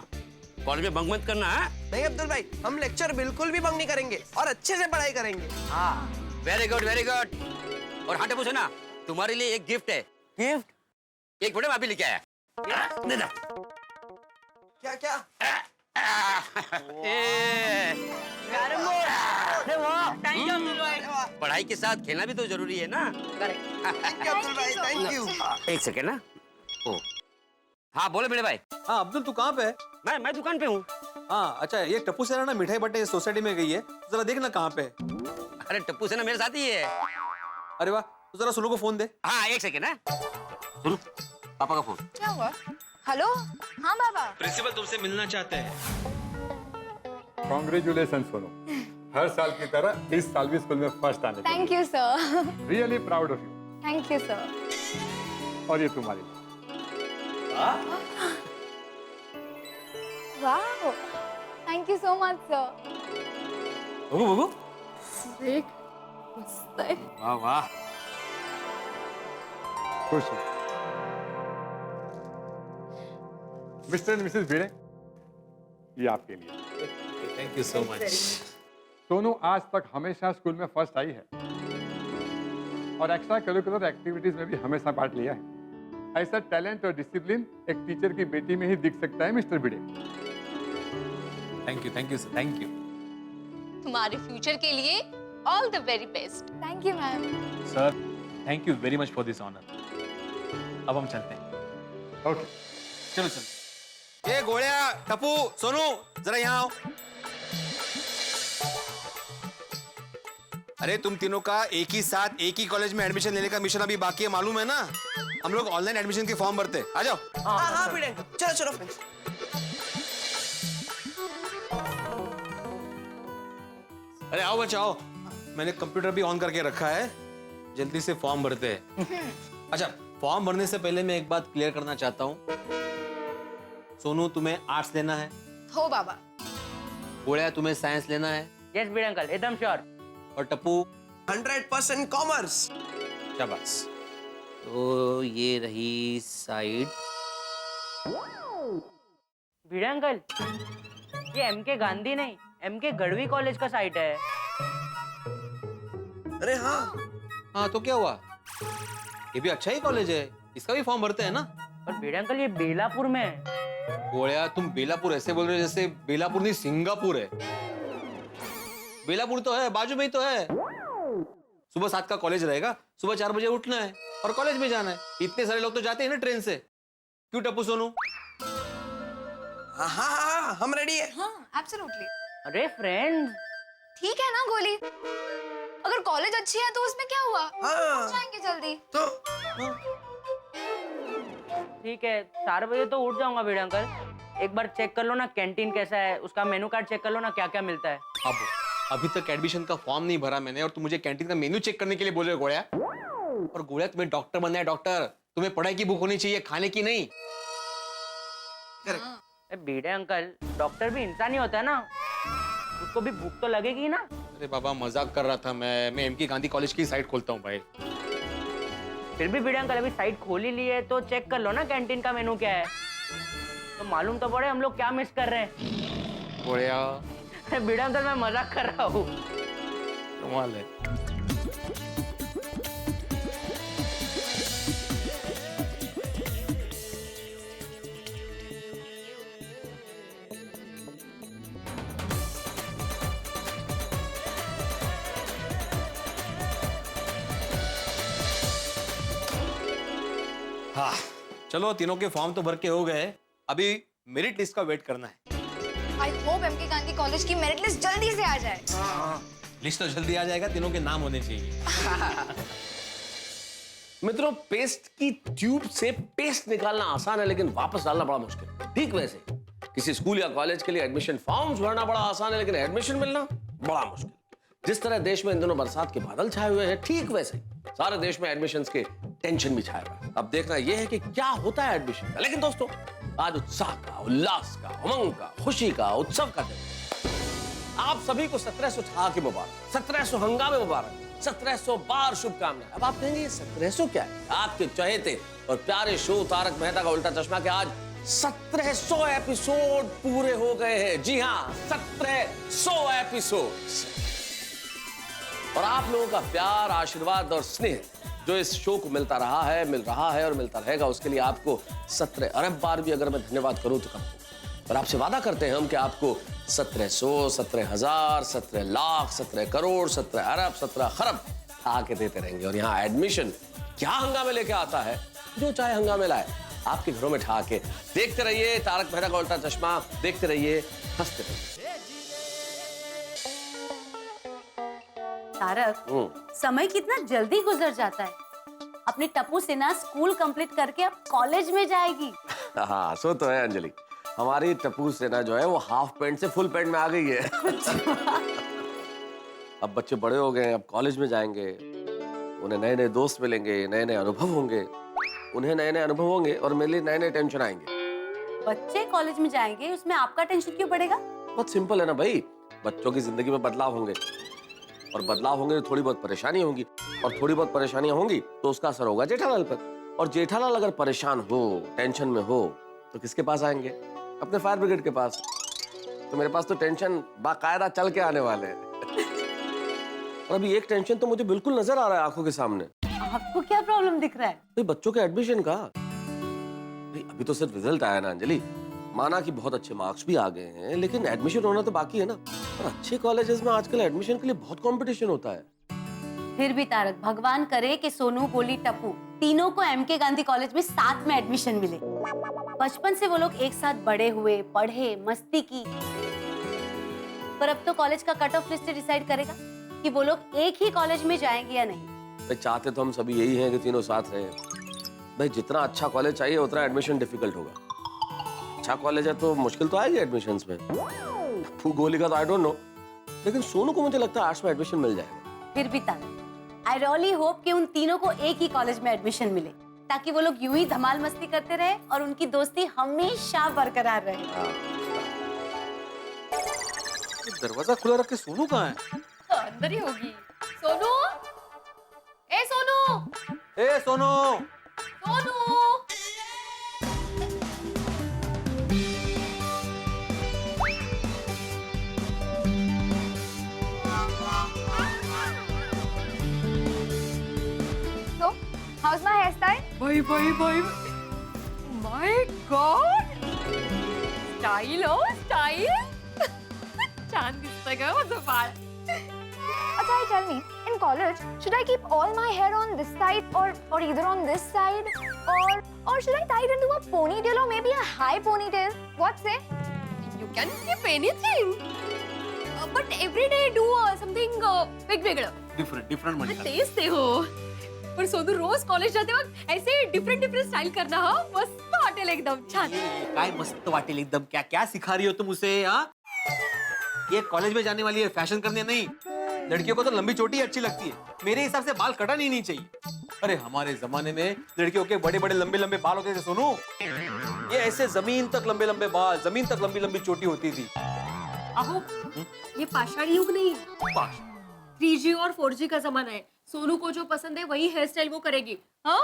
कॉलेज में बंक मत करना है। नहीं अब्दुल भाई, हम लेक्चर बिल्कुल भी बंक नहीं करेंगे और अच्छे से पढ़ाई करेंगे। हाँ, वेरी गुड वेरी गुड। और हाँ टप्पू ना, तुम्हारे लिए एक गिफ्ट है। गिफ्ट? एक बड़े भाभी लेके आया। दे दो। क्या क्या? पढ़ाई के साथ खेलना भी तो जरूरी है ना। थैंक यू अब्दुल भाई, थैंक यू। एक सेकेंड ना। ओ, हाँ बोले बड़े भाई। हाँ अब्दुल, तू कहाँ पे है? मैं दुकान पे हूँ। हाँ अच्छा, ये टप्पू सेना ना मिठाई बट्टे सोसाइटी में गई है, जरा देखना कहाँ पे है। अरे टप्पू सेना मेरे साथ ही है। अरे वाह, तो जरा सुलू को फोन दे। हाँ एक सेकेंड ना। सुनो, पापा का फोन। क्या हुआ? हेलो, हाँ बाबा। प्रिंसिपल तुमसे मिलना चाहते हैं। कॉन्ग्रेचुलेशन सोनू, हर साल की तरह इस साल भी स्कूल में फर्स्ट आने। Thank you sir. Really proud of you. Thank you sir. और ये तुम्हारे लिए। वाह, thank you so much sir. बबू बबू, देख, मस्त है। वाह वाह, खुश हूँ। मिस्टर एंड मिसेस भिड़े, ये आपके लिए। Thank you so much. Sonu आज तक हमेशा स्कूल में फर्स्ट आई है और एक्स्ट्रा करिकुलर एक्टिविटीज में भी हमेशा पार्ट लिया है। ऐसा टैलेंट और डिसिप्लिन एक टीचर की बेटी में ही दिख सकता है mister Bhide. Thank you sir, thank you. तुम्हारे फ्यूचर के लिए all the very best. Thank you ma'am. Sir, thank you very much for this honour. अब हम चलते हैं। ओके, चलो चलो। ए गोळ्या, टप्पू, सोनू, जरा यहाँ आओ। अरे तुम तीनों का एक ही साथ एक ही कॉलेज में एडमिशन लेने का मिशन अभी बाकी है, मालूम है ना? हम लोग ऑनलाइन एडमिशन के फॉर्म भरते हैं। आ जाओ। हाँ भिड़ेंगे, चलो चलो फ्रेंड्स। अरे आओ बच्चा आओ, मैंने कंप्यूटर भी ऑन करके रखा है, जल्दी से फॉर्म भरते हैं। अच्छा, फॉर्म भरने से पहले मैं एक बात क्लियर करना चाहता हूँ। सोनू, तुम्हें आर्ट्स लेना है? हो बाबा। गोळ्या, तुम्हें साइंस लेना है? यस भिड़े अंकल, एकदम श्योर। और टप्पू? 100% कॉमर्स। शाबाश। तो ये रही साइड। भिड़े अंकल, ये एमके गांधी नहीं, एमके गढ़वी कॉलेज का साइट है। अरे हाँ। हाँ तो क्या हुआ, ये भी अच्छा ही कॉलेज है, इसका भी फॉर्म भरते हैं ना। पर भिड़े अंकल, ये बेलापुर में है। गोळ्या, तुम बेलापुर ऐसे बोल रहे हो जैसे बेलापुर नहीं सिंगापुर है। बेलापुर तो है, बाजू में ही तो है। सुबह 7 का कॉलेज रहेगा, सुबह 4 बजे उठना है और कॉलेज में जाना है। इतने सारे लोग तो जाते हैं ना ट्रेन से। क्यों टप्पू, सोनू? हाँ, हम रेडी है। हाँ, एब्सोल्युटली। अरे फ्रेंड, ठीक है ना गोली, अगर कॉलेज अच्छी है तो उसमें क्या हुआ? हाँ। जाएंगे जल्दी। तो ठीक है, 4 बजे तो उठ जाऊंगा भिड़े अंकल। एक बार चेक कर लो ना कैंटीन कैसा है, उसका मेनू कार्ड चेक कर लो ना, क्या क्या मिलता है। अब अभी तक एडमिशन का फॉर्म नहीं भरा मैंने और तुम मुझे कैंटीन का मेन्यू चेक करने के लिए बोल रहे हो गोळ्या? और गोळ्या, तुम्हें डॉक्टर बनना है डॉक्टर, तुम्हें पढ़ाई की भूख होनी चाहिए, खाने की नहीं। भिड़े अंकल, डॉक्टर भी इंसान ही होता है ना, उसको भी भूख तो लगेगी ना। अरे बाबा, मजाक कर रहा था मैं एमके गांधी कॉलेज की साइट खोलता हूँ भाई। फिर भी भिड़े अंकल, अभी साइट खोल ही ली है तो चेक कर लो ना कैंटीन का मेनू क्या है, तो मालूम तो पड़े हम लोग क्या मिस कर रहे हैं। गोळ्या, भिड़े अंकल, मैं मजाक कर रहा हूँ। कमाल है। हाँ, चलो तीनों के फॉर्म तो भर के हो गए, अभी मेरिट लिस्ट का वेट करना है। I hope M K Gandhi college की मेरिट लिस्ट जल्दी से आ जाए। लिस्ट तो जल्दी आ जाएगा, तीनों के नाम होने चाहिए। मित्रों, पेस्ट की ट्यूब से पेस्ट निकालना आसान है, लेकिन वापस डालना बड़ा मुश्किल है। ठीक वैसे किसी स्कूल या कॉलेज के लिए एडमिशन फॉर्म्स भरना बड़ा आसान है, लेकिन एडमिशन मिलना बड़ा मुश्किल। जिस तरह देश में इन दिनों बरसात के बादल छाए हुए हैं, ठीक वैसे सारे देश में एडमिशंस के टेंशन भी छाए हुए हैं। अब देखना यह है कि क्या होता है एडमिशन का। लेकिन दोस्तों, आज उत्साह का, उल्लास का, उमंग का, खुशी का, उत्सव का दिन। आप सभी को 1700 की मुबारक, 1700 हंगामे मुबारक, 1700 बार शुभकामनाएं। अब आप कहेंगे 1700 क्या है? आपके चहेते और प्यारे शो तारक मेहता का उल्टा चश्मा के आज 1700 एपिसोड पूरे हो गए हैं। जी हाँ, 1700 एपिसोड। और आप लोगों का प्यार, आशीर्वाद और स्नेह जो इस शो को मिलता रहा है, मिल रहा है और मिलता रहेगा, उसके लिए आपको 17 अरब बार भी अगर मैं धन्यवाद करूं तो कम हो। और आपसे वादा करते हैं हम कि आपको 1700, 17,000, 17 लाख, 17 करोड़, 17 अरब, 17 खरब आके देते रहेंगे। और यहाँ एडमिशन क्या हंगामे लेके आता है, जो चाहे हंगामे लाए, आपके घरों में ठा के देखते रहिए तारक मेहता का उल्टा चश्मा, देखते रहिए, हंसते रहिए। तारक, समय कितना जल्दी गुजर जाता है। अपनी टप्पू सिन्हा स्कूल कंप्लीट करके अब कॉलेज में जाएगी। हाँ, सो तो है अंजलि, हमारी टप्पू सिन्हा जो है वो हाफ पैंट से फुल पैंट में आ गई है। अब बच्चे बड़े हो गए, अब कॉलेज में जाएंगे, उन्हें नए नए दोस्त मिलेंगे, नए नए अनुभव होंगे, उन्हें नए नए अनुभव होंगे और मेरे लिए नए नए टेंशन आएंगे। बच्चे कॉलेज में जाएंगे, उसमें आपका टेंशन क्यों पड़ेगा? बहुत सिंपल है ना भाई, बच्चों की जिंदगी में बदलाव होंगे और बदलाव होंगे तो थोड़ी बहुत परेशानी होंगी, और थोड़ी बहुत परेशानियां होंगी तो उसका असर होगा जेठालाल पर। और जेठालाल अगर परेशान हो, टेंशन में हो, तो किसके पास आएंगे? अपने फायर ब्रिगेड के पास। तो मेरे पास तो टेंशन बाकायदा चल के आने वाले हैं। और अभी एक टेंशन तो मुझे बिल्कुल नजर आ रहा है आंखों के सामने। आपको क्या प्रॉब्लम दिख रहा है? भाई, बच्चों के एडमिशन का। अभी तो सिर्फ रिजल्ट आया ना अंजलि, माना कि बहुत अच्छे मार्क्स भी आ गए हैं, लेकिन एडमिशन होना तो बाकी है ना। और अच्छे कॉलेजेस में आजकल एडमिशन के लिए बहुत कंपटीशन होता है। फिर भी तारक, भगवान करे कि सोनू, गोली, टप्पू तीनों को एमके गांधी कॉलेज में साथ में एडमिशन मिले। बचपन से वो लोग एक साथ बड़े हुए, पढ़े, मस्ती की। पर अब तो कॉलेज का कट ऑफ लिस्ट डिसाइड करेगा कि वो लोग एक ही कॉलेज में जाएंगे या नहीं। भाई चाहते तो हम सभी यही हैं कि तीनों साथ रहें। भाई जितना अच्छा कॉलेज चाहिए उतना एडमिशन डिफिकल्ट होगा। अच्छा कॉलेज है तो मुश्किल तो आएगी एडमिशंस में। गोली का तो आई डोंट नो, लेकिन सोनू को मुझे लगता है आर्ट्स में एडमिशन मिल जाएगा। फिर भी तारक, आई रियली होप कि उन तीनों को एक ही कॉलेज में एडमिशन मिले, ताकि वो लोग यूं ही धमाल मस्ती करते रहे और उनकी दोस्ती हमेशा बरकरार रहे। दरवाजा खुला रख के सोनू कहाँ है? अंदर ही होगी। सोनू, ए सोनू, ए Sonu, Sonu. So, how's my hairstyle? भाई, my God, स्टाइल हो स्टाइल। चांद दिसतंय का माझं बाळ। Achha, tell me, in college, should I keep all my hair on this side or either on this side or should I tie it into a ponytail or maybe a high ponytail? What say? You can keep anything, but every day do something वेगवेगळं। Different म्हणजे तेच ते हो। पर सोनू रोज college जाते वक्त ऐसे different style करना, हा मस्त वाटेल एकदम छान। काय मस्त वाटेल एकदम। क्या क्या सिखा रही हो तुम उसे? हाँ, ये कॉलेज में जाने वाली है, फैशन करने नहीं। लड़कियों को तो लंबी चोटी अच्छी लगती है, मेरे हिसाब से बाल कटाना ही नहीं चाहिए। अरे हमारे जमाने में लड़कियों के बड़े बड़े लंबे लंबे बाल होते थे सोनू। ये ऐसे जमीन तक लंबे लंबे बाल, जमीन तक लंबी लंबी चोटी होती थी। अहो, ये पाषाण युग नहीं, 3G और 4G का जमाना है। सोनू को जो पसंद है वही हेयर स्टाइल वो करेगी। हाँ?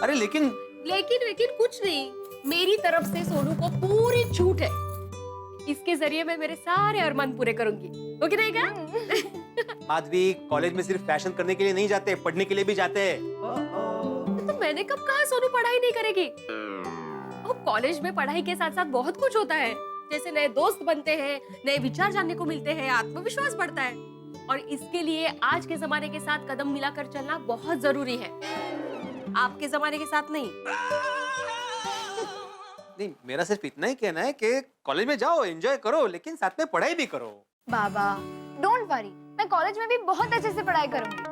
अरे लेकिन कुछ नहीं, मेरी तरफ से सोनू को पूरी छूट है। इसके जरिए मैं मेरे सारे अरमान पूरे करूंगी। ओके रहेगा? माधवी, कॉलेज में सिर्फ फैशन करने के लिए नहीं जाते, पढ़ने के लिए भी जाते हैं। तो मैंने कब कहा सोनू पढ़ाई नहीं करेगी? कॉलेज में पढ़ाई के साथ साथ बहुत कुछ होता है, जैसे नए दोस्त बनते हैं, नए विचार जानने को मिलते हैं, आत्मविश्वास बढ़ता है, और इसके लिए आज के जमाने के साथ कदम मिलाकर चलना बहुत जरूरी है, आपके जमाने के साथ नहीं। नहीं, मेरा सिर्फ इतना ही कहना है कि कॉलेज में जाओ, एंजॉय करो, लेकिन साथ में पढ़ाई भी करो। बाबा, डोंट वरी, मैं कॉलेज में भी बहुत अच्छे से पढ़ाई करूंगी।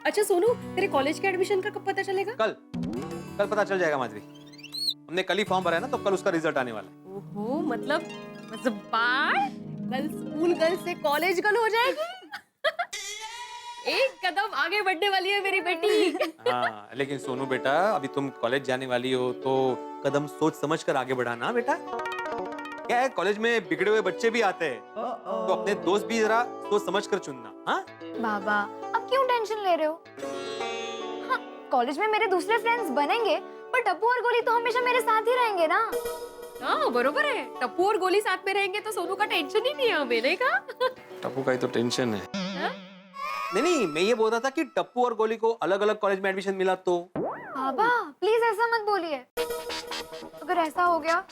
अच्छा सोनू, तेरे कॉलेज के एडमिशन का कब पता चलेगा? कल पता चल जाएगा माधवी। हमने कल ही फॉर्म भरा है ना, तो कल उसका रिजल्ट आने वाला है। ओहो, मतलब कल स्कूल गर्ल से कॉलेज गर्ल हो जाएगी। एक कदम आगे बढ़ने वाली है मेरी बेटी। हाँ, लेकिन सोनू बेटा, अभी तुम कॉलेज जाने वाली हो तो कदम सोच समझ कर आगे बढ़ाना बेटा। क्या है, कॉलेज में बिगड़े हुए बच्चे भी आते हैं, तो अपने दोस्त भी जरा सोच समझ कर चुनना। हाँ बाबा, अब क्यों टेंशन ले रहे हो? हाँ, कॉलेज में मेरे दूसरे फ्रेंड्स बनेंगे, पर टप्पू और गोली तो हमेशा मेरे साथ ही रहेंगे ना। हाँ बरोबर है, टप्पू और गोली साथ में रहेंगे तो सोनू का टेंशन ही नहीं है हमें, नहीं का? टप्पू का ही तो टेंशन है। नहीं, मैं ये बोल रहा था कि टप्पू और गोली को अलग अलग कॉलेज में एडमिशन मिला तो। बाबा प्लीज ऐसा मत बोलिए, अगर ऐसा हो गया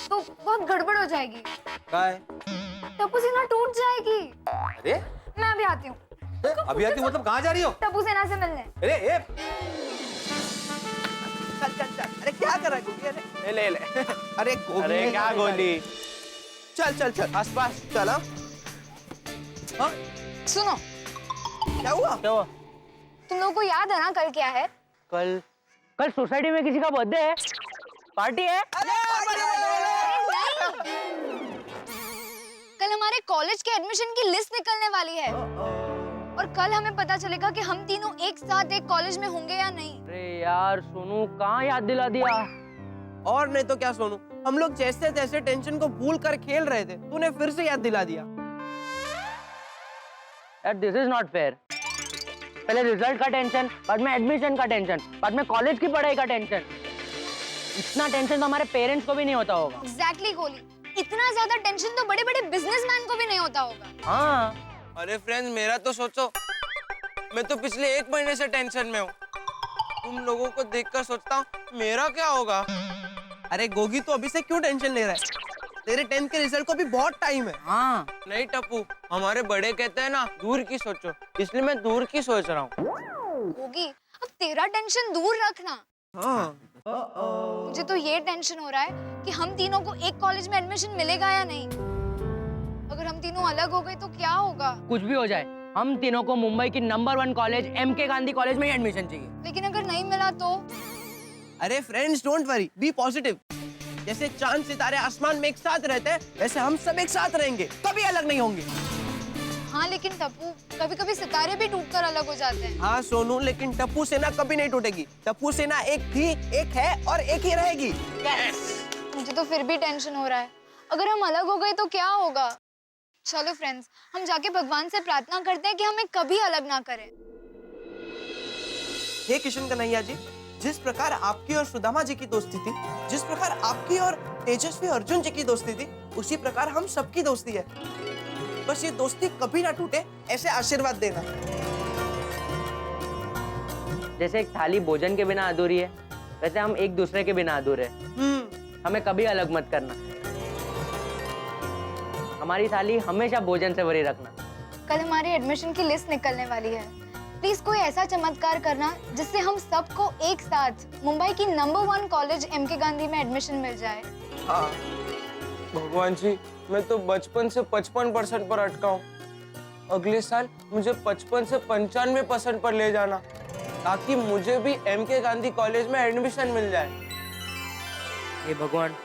तो बहुत गड़बड़ हो जाएगी। क्या है? टप्पू सेना टूट जाएगी। अरे मैं अभी आती हूँ। अभी आती हूँ मतलब कहाँ जा रही हो? टप्पू सेना से मिलने। अरे चल, अरे क्या कर रहा है? ले अरे क्या गोली? चल आसपास चल। हाँ सुनो, क्या हुआ? तुम लोगों को याद है ना कल क्या है? कल सोसाइटी में किसी का बर्थडे है, पार्टी है। कल हमारे कॉलेज के एडमिशन की लिस्ट निकलने वाली है, और कल हमें पता चलेगा कि हम तीनों एक साथ एक कॉलेज में होंगे या नहीं। अरे यार सोनू, कहाँ याद दिला दिया। और नहीं तो क्या सोनू, हम लोग जैसे तैसे टेंशन को भूल कर खेल रहे थे, तूने फिर से याद दिला दिया। This is not fair. पहले रिजल्ट का टेंशन, बाद में एडमिशन का टेंशन, बाद में कॉलेज की पढ़ाई का टेंशन। इतना टेंशन तो हमारे पेरेंट्स को भी नहीं होता होगा। एग्जैक्टली गोली, इतना ज्यादा टेंशन तो बड़े बड़े बिजनेसमैन को भी नहीं होता होगा। हाँ। अरे फ्रेंड्स, मेरा तो सोचो, मैं तो पिछले 1 महीने से टेंशन में हूँ। तुम लोगों को देखकर सोचता हूँ मेरा क्या होगा। अरे गोगी तो अभी से क्यों टेंशन ले रहा है? तेरे 10th के रिजल्ट को भी बहुत टाइम है। हाँ नहीं टप्पू, हमारे बड़े कहते हैं ना दूर की सोचो, इसलिए मैं दूर की सोच रहा हूँ। होगी, अब तेरा टेंशन दूर रखना। हाँ। मुझे तो ये टेंशन हो रहा है कि हम तीनों को एक कॉलेज में एडमिशन मिलेगा या नहीं। अगर हम तीनों अलग हो गए तो क्या होगा? कुछ भी हो जाए, हम तीनों को मुंबई की number 1 college MK Gandhi college में ही एडमिशन चाहिए। लेकिन अगर नहीं मिला तो? अरे friends, don't worry, be positive. जैसे चांद सितारे आसमान में एक साथ रहते हैं, वैसे हम सब एक साथ रहेंगे, कभी अलग नहीं होंगे। हाँ लेकिन टप्पू, कभी कभी सितारे भी टूटकर अलग हो जाते हैं। हाँ सोनू, लेकिन टप्पू सेना कभी नहीं टूटेगी। टप्पू सेना एक थी, एक है और एक ही रहेगी। मुझे तो फिर भी टेंशन हो रहा है, अगर हम अलग हो गए तो क्या होगा? चलो फ्रेंड्स, हम जाके भगवान से प्रार्थना करते हैं कि हमें कभी अलग ना करें। हे किशन कन्हैया जी, जिस प्रकार आपकी और सुदामा जी की दोस्ती थी, जिस प्रकार आपकी और तेजस्वी अर्जुन जी की दोस्ती थी, उसी प्रकार हम सबकी दोस्ती है। बस ये दोस्ती कभी ना टूटे, ऐसे आशीर्वाद देना। जैसे एक थाली भोजन के बिना अधूरी है, वैसे हम एक दूसरे के बिना अधूरे हैं। हमें कभी अलग मत करना। हमारी थाली हमेशा भोजन से भरी रखना। कल हमारी एडमिशन की लिस्ट निकलने वाली है। प्लीज कोई ऐसा चमत्कार करना जिससे हम सबको एक साथ मुंबई की नंबर 1 कॉलेज MK गांधी में एडमिशन मिल जाए। हाँ भगवान जी, मैं तो बचपन से 55% पर अटका हूँ। अगले साल मुझे 55 से 95% पर ले जाना, ताकि मुझे भी MK गांधी कॉलेज में एडमिशन मिल जाए। हे भगवान,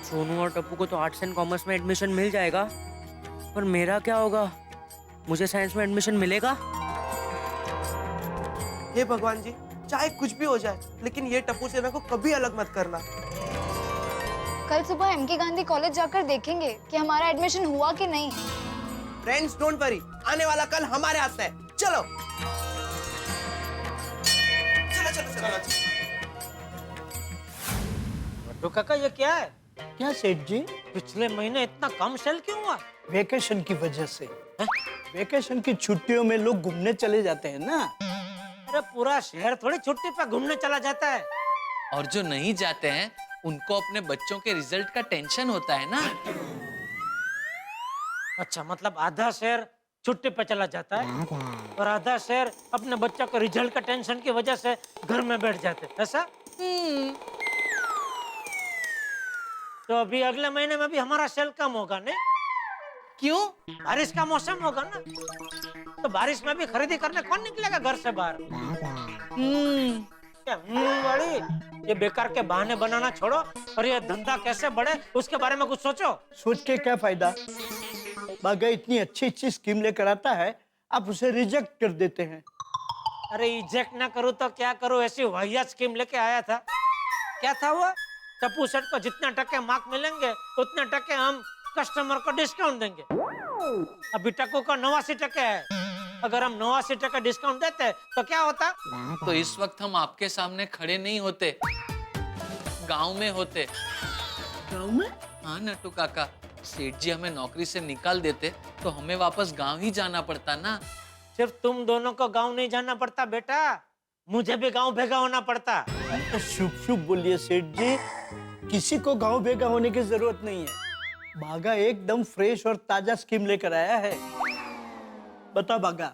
सोनू और टप्पू को तो आर्ट्स एंड कॉमर्स में एडमिशन मिल जाएगा, पर मेरा क्या होगा? मुझे साइंस में एडमिशन मिलेगा? हे भगवान जी, चाहे कुछ भी हो जाए, लेकिन ये टप्पू सेना को कभी अलग मत करना। कल सुबह MK गांधी कॉलेज जाकर देखेंगे कि हमारा एडमिशन हुआ कि नहीं। फ्रेंड्स डोंट वरी, आने वाला कल हमारे हाथ में है। चलो चलो चलो चलो, चलो। तो काका ये क्या है? क्या सेठ जी? पिछले महीने इतना कम सेल क्यों हुआ? वेकेशन की वजह से। वेकेशन की छुट्टियों में लोग घूमने चले जाते हैं ना। अरे पूरा शहर थोड़ी छुट्टी पे घूमने चला जाता है। और जो नहीं जाते हैं उनको अपने बच्चों के रिजल्ट का टेंशन होता है ना। अच्छा, मतलब आधा शहर छुट्टी पे चला जाता है और आधा शहर अपने बच्चों के रिजल्ट का टेंशन की वजह से घर में बैठ जाते, ऐसा? तो अभी अगले महीने में भी हमारा सेल कम होगा नहीं? क्यों? बारिश का मौसम होगा ना, तो बारिश में भी खरीदी करने कौन निकलेगा घर से बाहर? क्या वाली? ये बेकार के बहाने बनाना छोड़ो और ये धंधा कैसे बढ़े उसके बारे में कुछ सोचो। सोच के क्या फायदा? बागा इतनी अच्छी अच्छी स्कीम लेकर आता है, आप उसे रिजेक्ट कर देते हैं। अरे रिजेक्ट ना करूँ तो क्या करूँ, ऐसी वाहियात स्कीम लेके आया था। क्या था वो? टप्पू सेठ को जितने टके मार्क मिलेंगे उतने टके हम कस्टमर को डिस्काउंट देंगे। अभी टक्कू का 89 टके है, अगर हम 89 टके डिस्काउंट देते तो क्या होता? तो इस वक्त हम आपके सामने खड़े नहीं होते, गांव में होते। गांव में? हाँ नट्टू काका, सेठ जी हमें नौकरी से निकाल देते तो हमें वापस गांव ही जाना पड़ता ना। सिर्फ तुम दोनों को गांव नहीं जाना पड़ता बेटा, मुझे भी गांव भेगा होना पड़ता। शुभ शुभ बोलिए सेठ जी, किसी को गांव भेगा होने की जरूरत नहीं है। बागा एकदम फ्रेश और ताजा स्कीम लेकर आया है। बता बागा।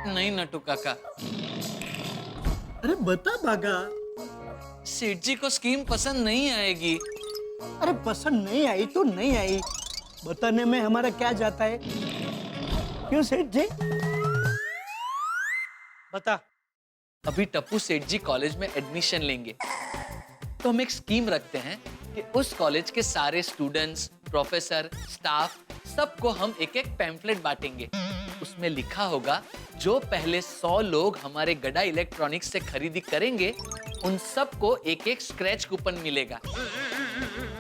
नहीं नट्टू काका। अरे बता बागा। सेठ जी को स्कीम पसंद नहीं आएगी। अरे पसंद नहीं आई तो नहीं आई, बताने में हमारा क्या जाता है? क्यों सेठ जी? बता। अभी टप्पू सेठ जी कॉलेज में एडमिशन लेंगे तो हम एक स्कीम रखते हैं कि उस कॉलेज के सारे स्टूडेंट्स, प्रोफेसर, स्टाफ सबको हम एक एक पैम्फलेट बांटेंगे। उसमें लिखा होगा जो पहले 100 लोग हमारे गड़ा इलेक्ट्रॉनिक्स से खरीदी करेंगे उन सबको एक एक स्क्रैच कूपन मिलेगा।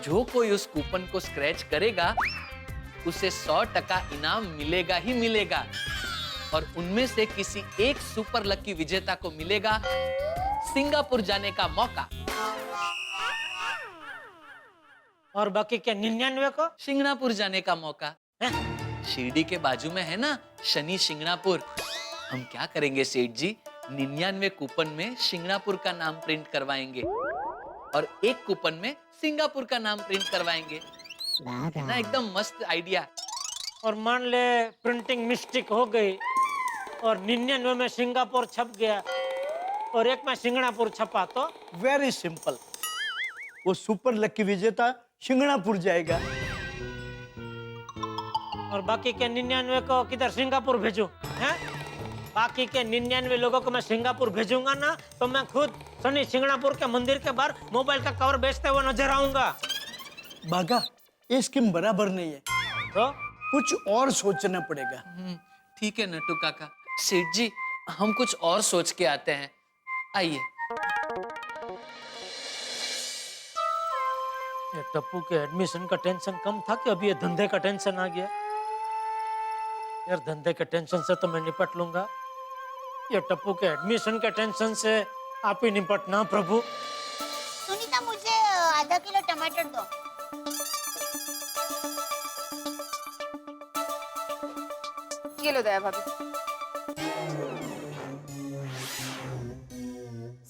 जो कोई उस कूपन को स्क्रैच करेगा उसे 100% इनाम मिलेगा ही मिलेगा, और उनमें से किसी एक सुपर लकी विजेता को मिलेगा सिंगापुर जाने का मौका। और बाकी के 99 को सिंगापुर जाने का मौका। शिरडी के बाजू में है ना शनि सिंगापुर। हम क्या करेंगे सेठ जी, 99 कूपन में सिंगापुर का नाम प्रिंट करवाएंगे और एक कूपन में सिंगापुर का नाम प्रिंट करवाएंगे। है ना एकदम मस्त आइडिया। और मान ले प्रिंटिंग मिस्टेक हो गई और 99 में सिंगापुर छप गया और एक में सिंगणापुर छपा तो? वेरी सिंपल, वो सुपर लकी विजेता सिंगणापुर जाएगा। और बाकी के 99 को किधर सिंगापुर भेजूं? हैं? बाकी के 99 लोगों को मैं सिंगापुर भेजूंगा ना तो मैं खुद शनि सिंगणापुर के मंदिर के बाहर मोबाइल का कवर बेचते हुए नजर आऊंगा। बागा, ये स्कीम बराबर नहीं है, तो कुछ और सोचना पड़ेगा। ठीक है नट्टू काका। सेठ जी, हम कुछ और सोच के आते हैं, आइए। ये टप्पू के एडमिशन का टेंशन कम था कि अभी ये धंधे का टेंशन आ गया? यार धंधे के टेंशन से तो मैं निपट लूंगा, ये टप्पू के एडमिशन के टेंशन से आप ही निपटना प्रभु। सुनीता, मुझे आधा किलो टमाटर दो। ये लो दया भाभी।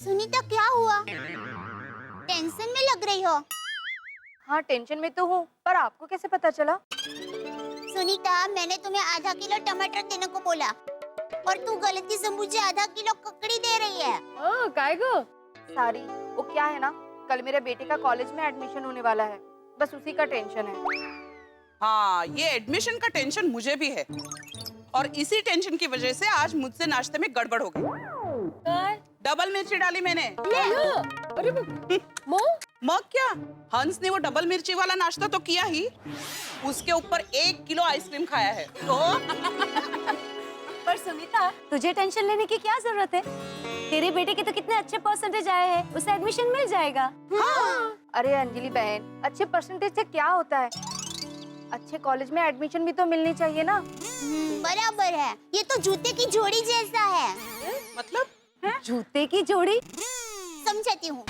सुनीता, क्या हुआ? टेंशन में लग रही हो। हाँ टेंशन में तो हूँ, पर आपको कैसे पता चला? सुनीता, मैंने तुम्हें आधा किलो टमाटर देने को बोला और तू गलती से मुझे आधा किलो ककड़ी दे रही है। काय गो? सारी, वो क्या है ना, कल मेरे बेटे का कॉलेज में एडमिशन होने वाला है, बस उसी का टेंशन है। हाँ, ये एडमिशन का टेंशन मुझे भी है और इसी टेंशन की वजह से आज मुझसे नाश्ते में गड़बड़ हो गई। डबल मिर्ची डाली मैंने। अरे मग क्या, हंस ने वो डबल मिर्ची वाला नाश्ता तो किया ही, उसके ऊपर 1 किलो आइसक्रीम खाया है। तो पर सुनीता, तुझे टेंशन लेने की क्या जरूरत है? तेरे बेटे के तो कितने अच्छे परसेंटेज आए हैं, उसे एडमिशन मिल जाएगा। हाँ। अरे अंजलि बहन, अच्छे परसेंटेज से क्या होता है? अच्छे कॉलेज में एडमिशन भी तो मिलनी चाहिए ना। बराबर है, ये तो जूते की जोड़ी जैसा है। मतलब? जूते की जोड़ी? समझाती हूँ।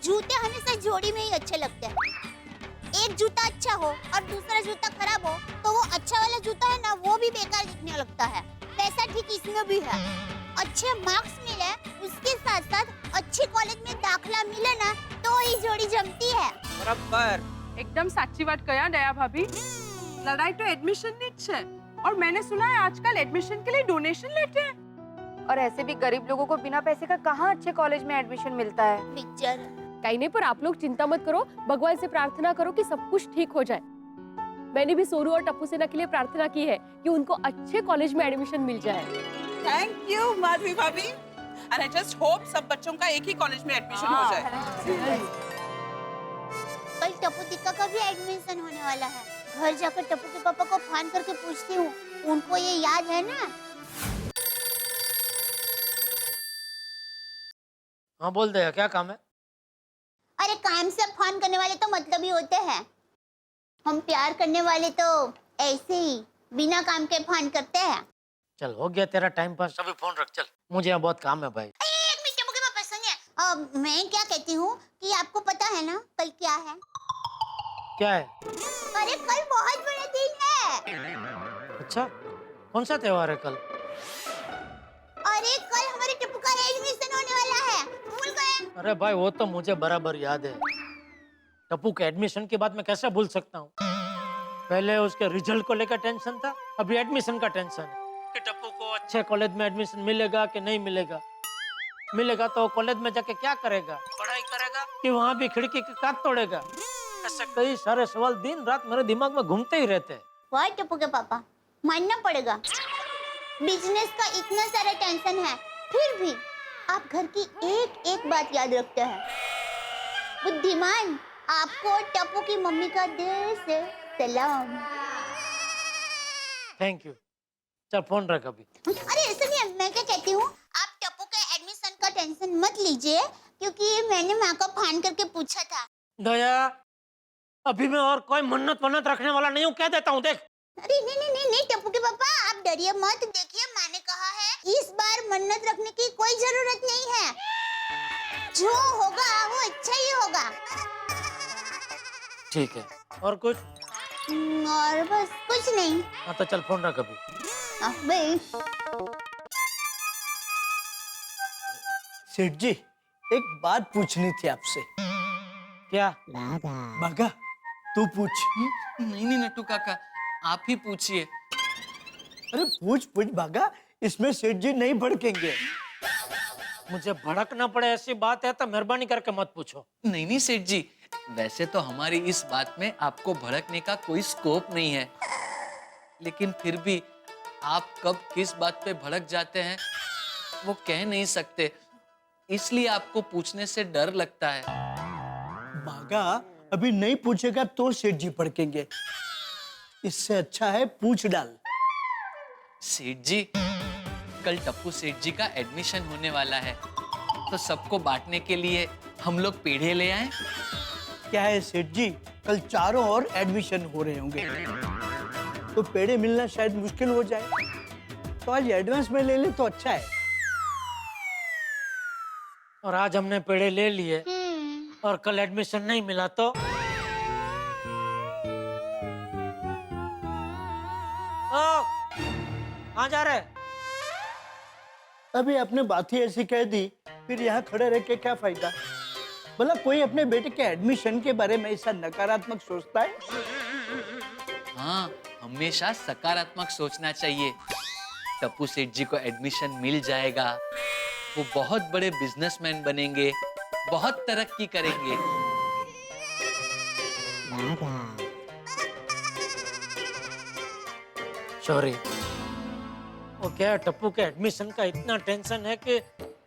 जूते हमेशा जोड़ी में ही अच्छे लगते हैं। एक जूता अच्छा हो और दूसरा जूता खराब हो तो वो अच्छा वाला जूता है ना, वो भी बेकार दिखने लगता है। वैसा ठीक इसमें भी है। अच्छे मार्क्स मिले, उसके साथ साथ अच्छे कॉलेज में दाखला मिले ना, तो ही जोड़ी जमती है। बराबर, एकदम साची बात कहा दया भाभी। लड़ाई तो एडमिशन ની જ છે और मैंने सुना है आजकल एडमिशन के लिए डोनेशन लेते हैं। और ऐसे भी गरीब लोगों को बिना पैसे का कहाँ अच्छे कॉलेज में एडमिशन मिलता है। पिक्चर कहीं नहीं, पर आप लोग चिंता मत करो, भगवान से प्रार्थना करो कि सब कुछ ठीक हो जाए। मैंने भी सोनू और टप्पू सेना के लिए प्रार्थना की है कि उनको अच्छे कॉलेज में एडमिशन मिल जाए। थैंक यू माधवी भाभी, एंड आई जस्ट होप सब बच्चों का एक ही कॉलेज में एडमिशन हो जाए। कल टप्पू दिक्का का भी एडमिशन होने वाला है। घर जाकर टप्पू के पापा को फोन करके पूछती हूँ, उनको ये याद है ना? हाँ बोल दे, क्या काम है? अरे काम से फोन करने वाले तो मतलबी होते हैं, हम प्यार करने वाले तो ऐसे ही बिना काम के फोन करते हैं। चल हो गया तेरा टाइम पास, अभी फोन रख, चल मुझे यहाँ बहुत काम है भाई। एक मिनट टप्पू के पापा सुनिए, मैं क्या कहती हूँ कि आपको पता है ना कल क्या है? क्या है? अरे कल बहुत बड़ा दिन है। अच्छा, कौन सा त्योहार है कल? अरे कल हमारे टप्पू का एडमिशन होने वाला है, भूल गए? अरे भाई वो तो मुझे बराबर याद है। टप्पू के एडमिशन की बात मैं कैसे भूल सकता हूँ? पहले उसके रिजल्ट को लेकर टेंशन था, अभी एडमिशन का टेंशन है कि टप्पू को अच्छे कॉलेज में एडमिशन मिलेगा कि नहीं मिलेगा। मिलेगा तो कॉलेज में जाके क्या करेगा? पढ़ाई करेगा कि वहाँ भी खिड़की के कांच तोड़ेगा? ऐसे कई सारे सवाल दिन रात मेरे दिमाग में घूमते ही रहते हैं। वाह टप्पू के पापा, मानना पड़ेगा, बिजनेस का इतना सारा टेंशन है, फिर भी आप घर की एक एक बात याद रखते हैं। बुद्धिमान, आपको टप्पू की मम्मी का दिल से सलाम। Thank you. चल फोन रख अभी। अरे सुनिए, मैं क्या कहती हूँ, आप टप्पू के एडमिशन का टेंशन मत लीजिए, क्योंकि मैंने माँ को फोन करके पूछा था। दया, अभी मैं और कोई मन्नत वन्नत रखने वाला नहीं हूँ, कह देता हूँ देख। अरे नहीं नहीं नहीं नहीं टप्पू के पापा, आप डरिए मत। देखिए माँ ने कहा है इस बार मन्नत रखने की कोई जरूरत नहीं है, जो होगा वो अच्छा ही होगा। ठीक है, और कुछ? और बस कुछ नहीं। हाँ तो चल फोन रख अभी। सेठ जी, एक बात पूछनी थी आपसे। क्या? बागा, तू पूछ। नहीं नहीं नट्टू काका, आप ही पूछिए। अरे पूछ पूछ भागा, इसमें सेठ जी नहीं भड़केंगे। मुझे भड़कना पड़े ऐसी बात है तो मेहरबानी करके मत पूछो। नहीं नहीं सेठ जी, वैसे तो हमारी इस बात में आपको भड़कने का कोई स्कोप नहीं है, लेकिन फिर भी आप कब किस बात पे भड़क जाते हैं वो कह नहीं सकते, इसलिए आपको पूछने से डर लगता है। भागा अभी नहीं पूछेगा तो सेठ जी भड़केंगे, इससे अच्छा है पूछ डाल। सेठ जी, कल टप्पू सेठ जी का एडमिशन होने वाला है, तो सबको बांटने के लिए हम लोग पेड़े ले आए। क्या है सेठ जी, कल चारों ओर एडमिशन हो रहे होंगे, तो पेड़े मिलना शायद मुश्किल हो जाए, तो आज एडवांस में ले ले तो अच्छा है। और आज हमने पेड़े ले लिए और कल एडमिशन नहीं मिला तो कहाँ जा रहे? अभी आपने बात ही ऐसी कह दी, फिर यहाँ खड़े रह के क्या फायदा। भला कोई अपने बेटे के एडमिशन के बारे में ऐसा नकारात्मक सोचता है? हाँ, हमेशा सकारात्मक सोचना चाहिए। टप्पू सेठ जी को एडमिशन मिल जाएगा, वो बहुत बड़े बिजनेसमैन बनेंगे, बहुत तरक्की करेंगे। सॉरी, वो क्या टप्पू के एडमिशन का इतना टेंशन है कि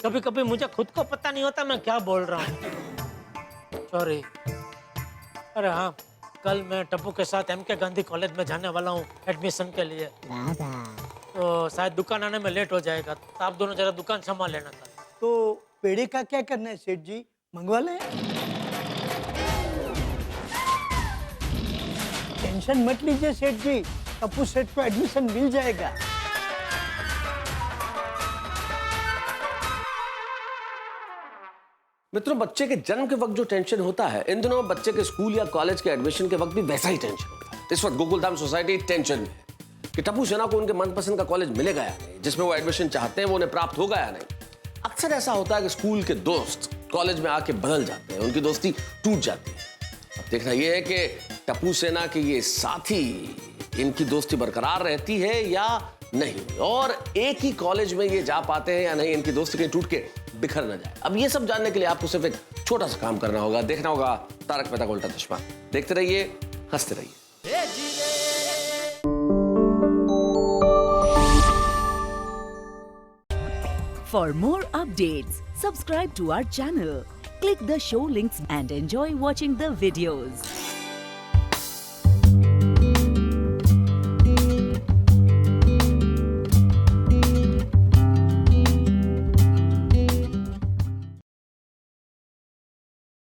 कभी कभी मुझे खुद को पता नहीं होता मैं क्या बोल रहा हूँ। सॉरी। अरे हाँ, कल मैं टप्पू के साथ एमके गांधी कॉलेज में जाने वाला हूँ एडमिशन के लिए, तो शायद दुकान आने में लेट हो जाएगा, तो आप दोनों जरा दुकान संभाल लेना था। तो पेड़े का क्या करना है सेठ जी, मंगवा लें? टेंशन मत लीजिए सेठ जी, टप्पू सेठ को एडमिशन मिल जाएगा। मित्रों, बच्चे के जन्म के वक्त जो टेंशन होता है, इन दिनों बच्चे के स्कूल या कॉलेज के एडमिशन के वक्त भी वैसा ही टेंशन होता है। इस वक्त गोकुलधाम सोसाइटी टेंशन में है कि टप्पू सेना को उनके मनपसंद का कॉलेज मिलेगा या नहीं, जिसमें वो एडमिशन चाहते हैं वो उन्हें प्राप्त होगा या नहीं। अक्सर ऐसा होता है कि स्कूल के दोस्त कॉलेज में आके बदल जाते हैं, उनकी दोस्ती टूट जाती है। अब देखना यह है कि टप्पू सेना के ये साथी, इनकी दोस्ती बरकरार रहती है या नहीं, और एक ही कॉलेज में ये जा पाते हैं या नहीं, इनकी दोस्ती कहीं टूट के बिखर न जाए। अब ये सब जानने के लिए आपको सिर्फ एक छोटा सा काम करना होगा, देखना होगा तारक मेहता का उल्टा चश्मा। देखते रहिए, हंसते रहिए। For more updates, subscribe to our channel, click the show links and enjoy watching the videos.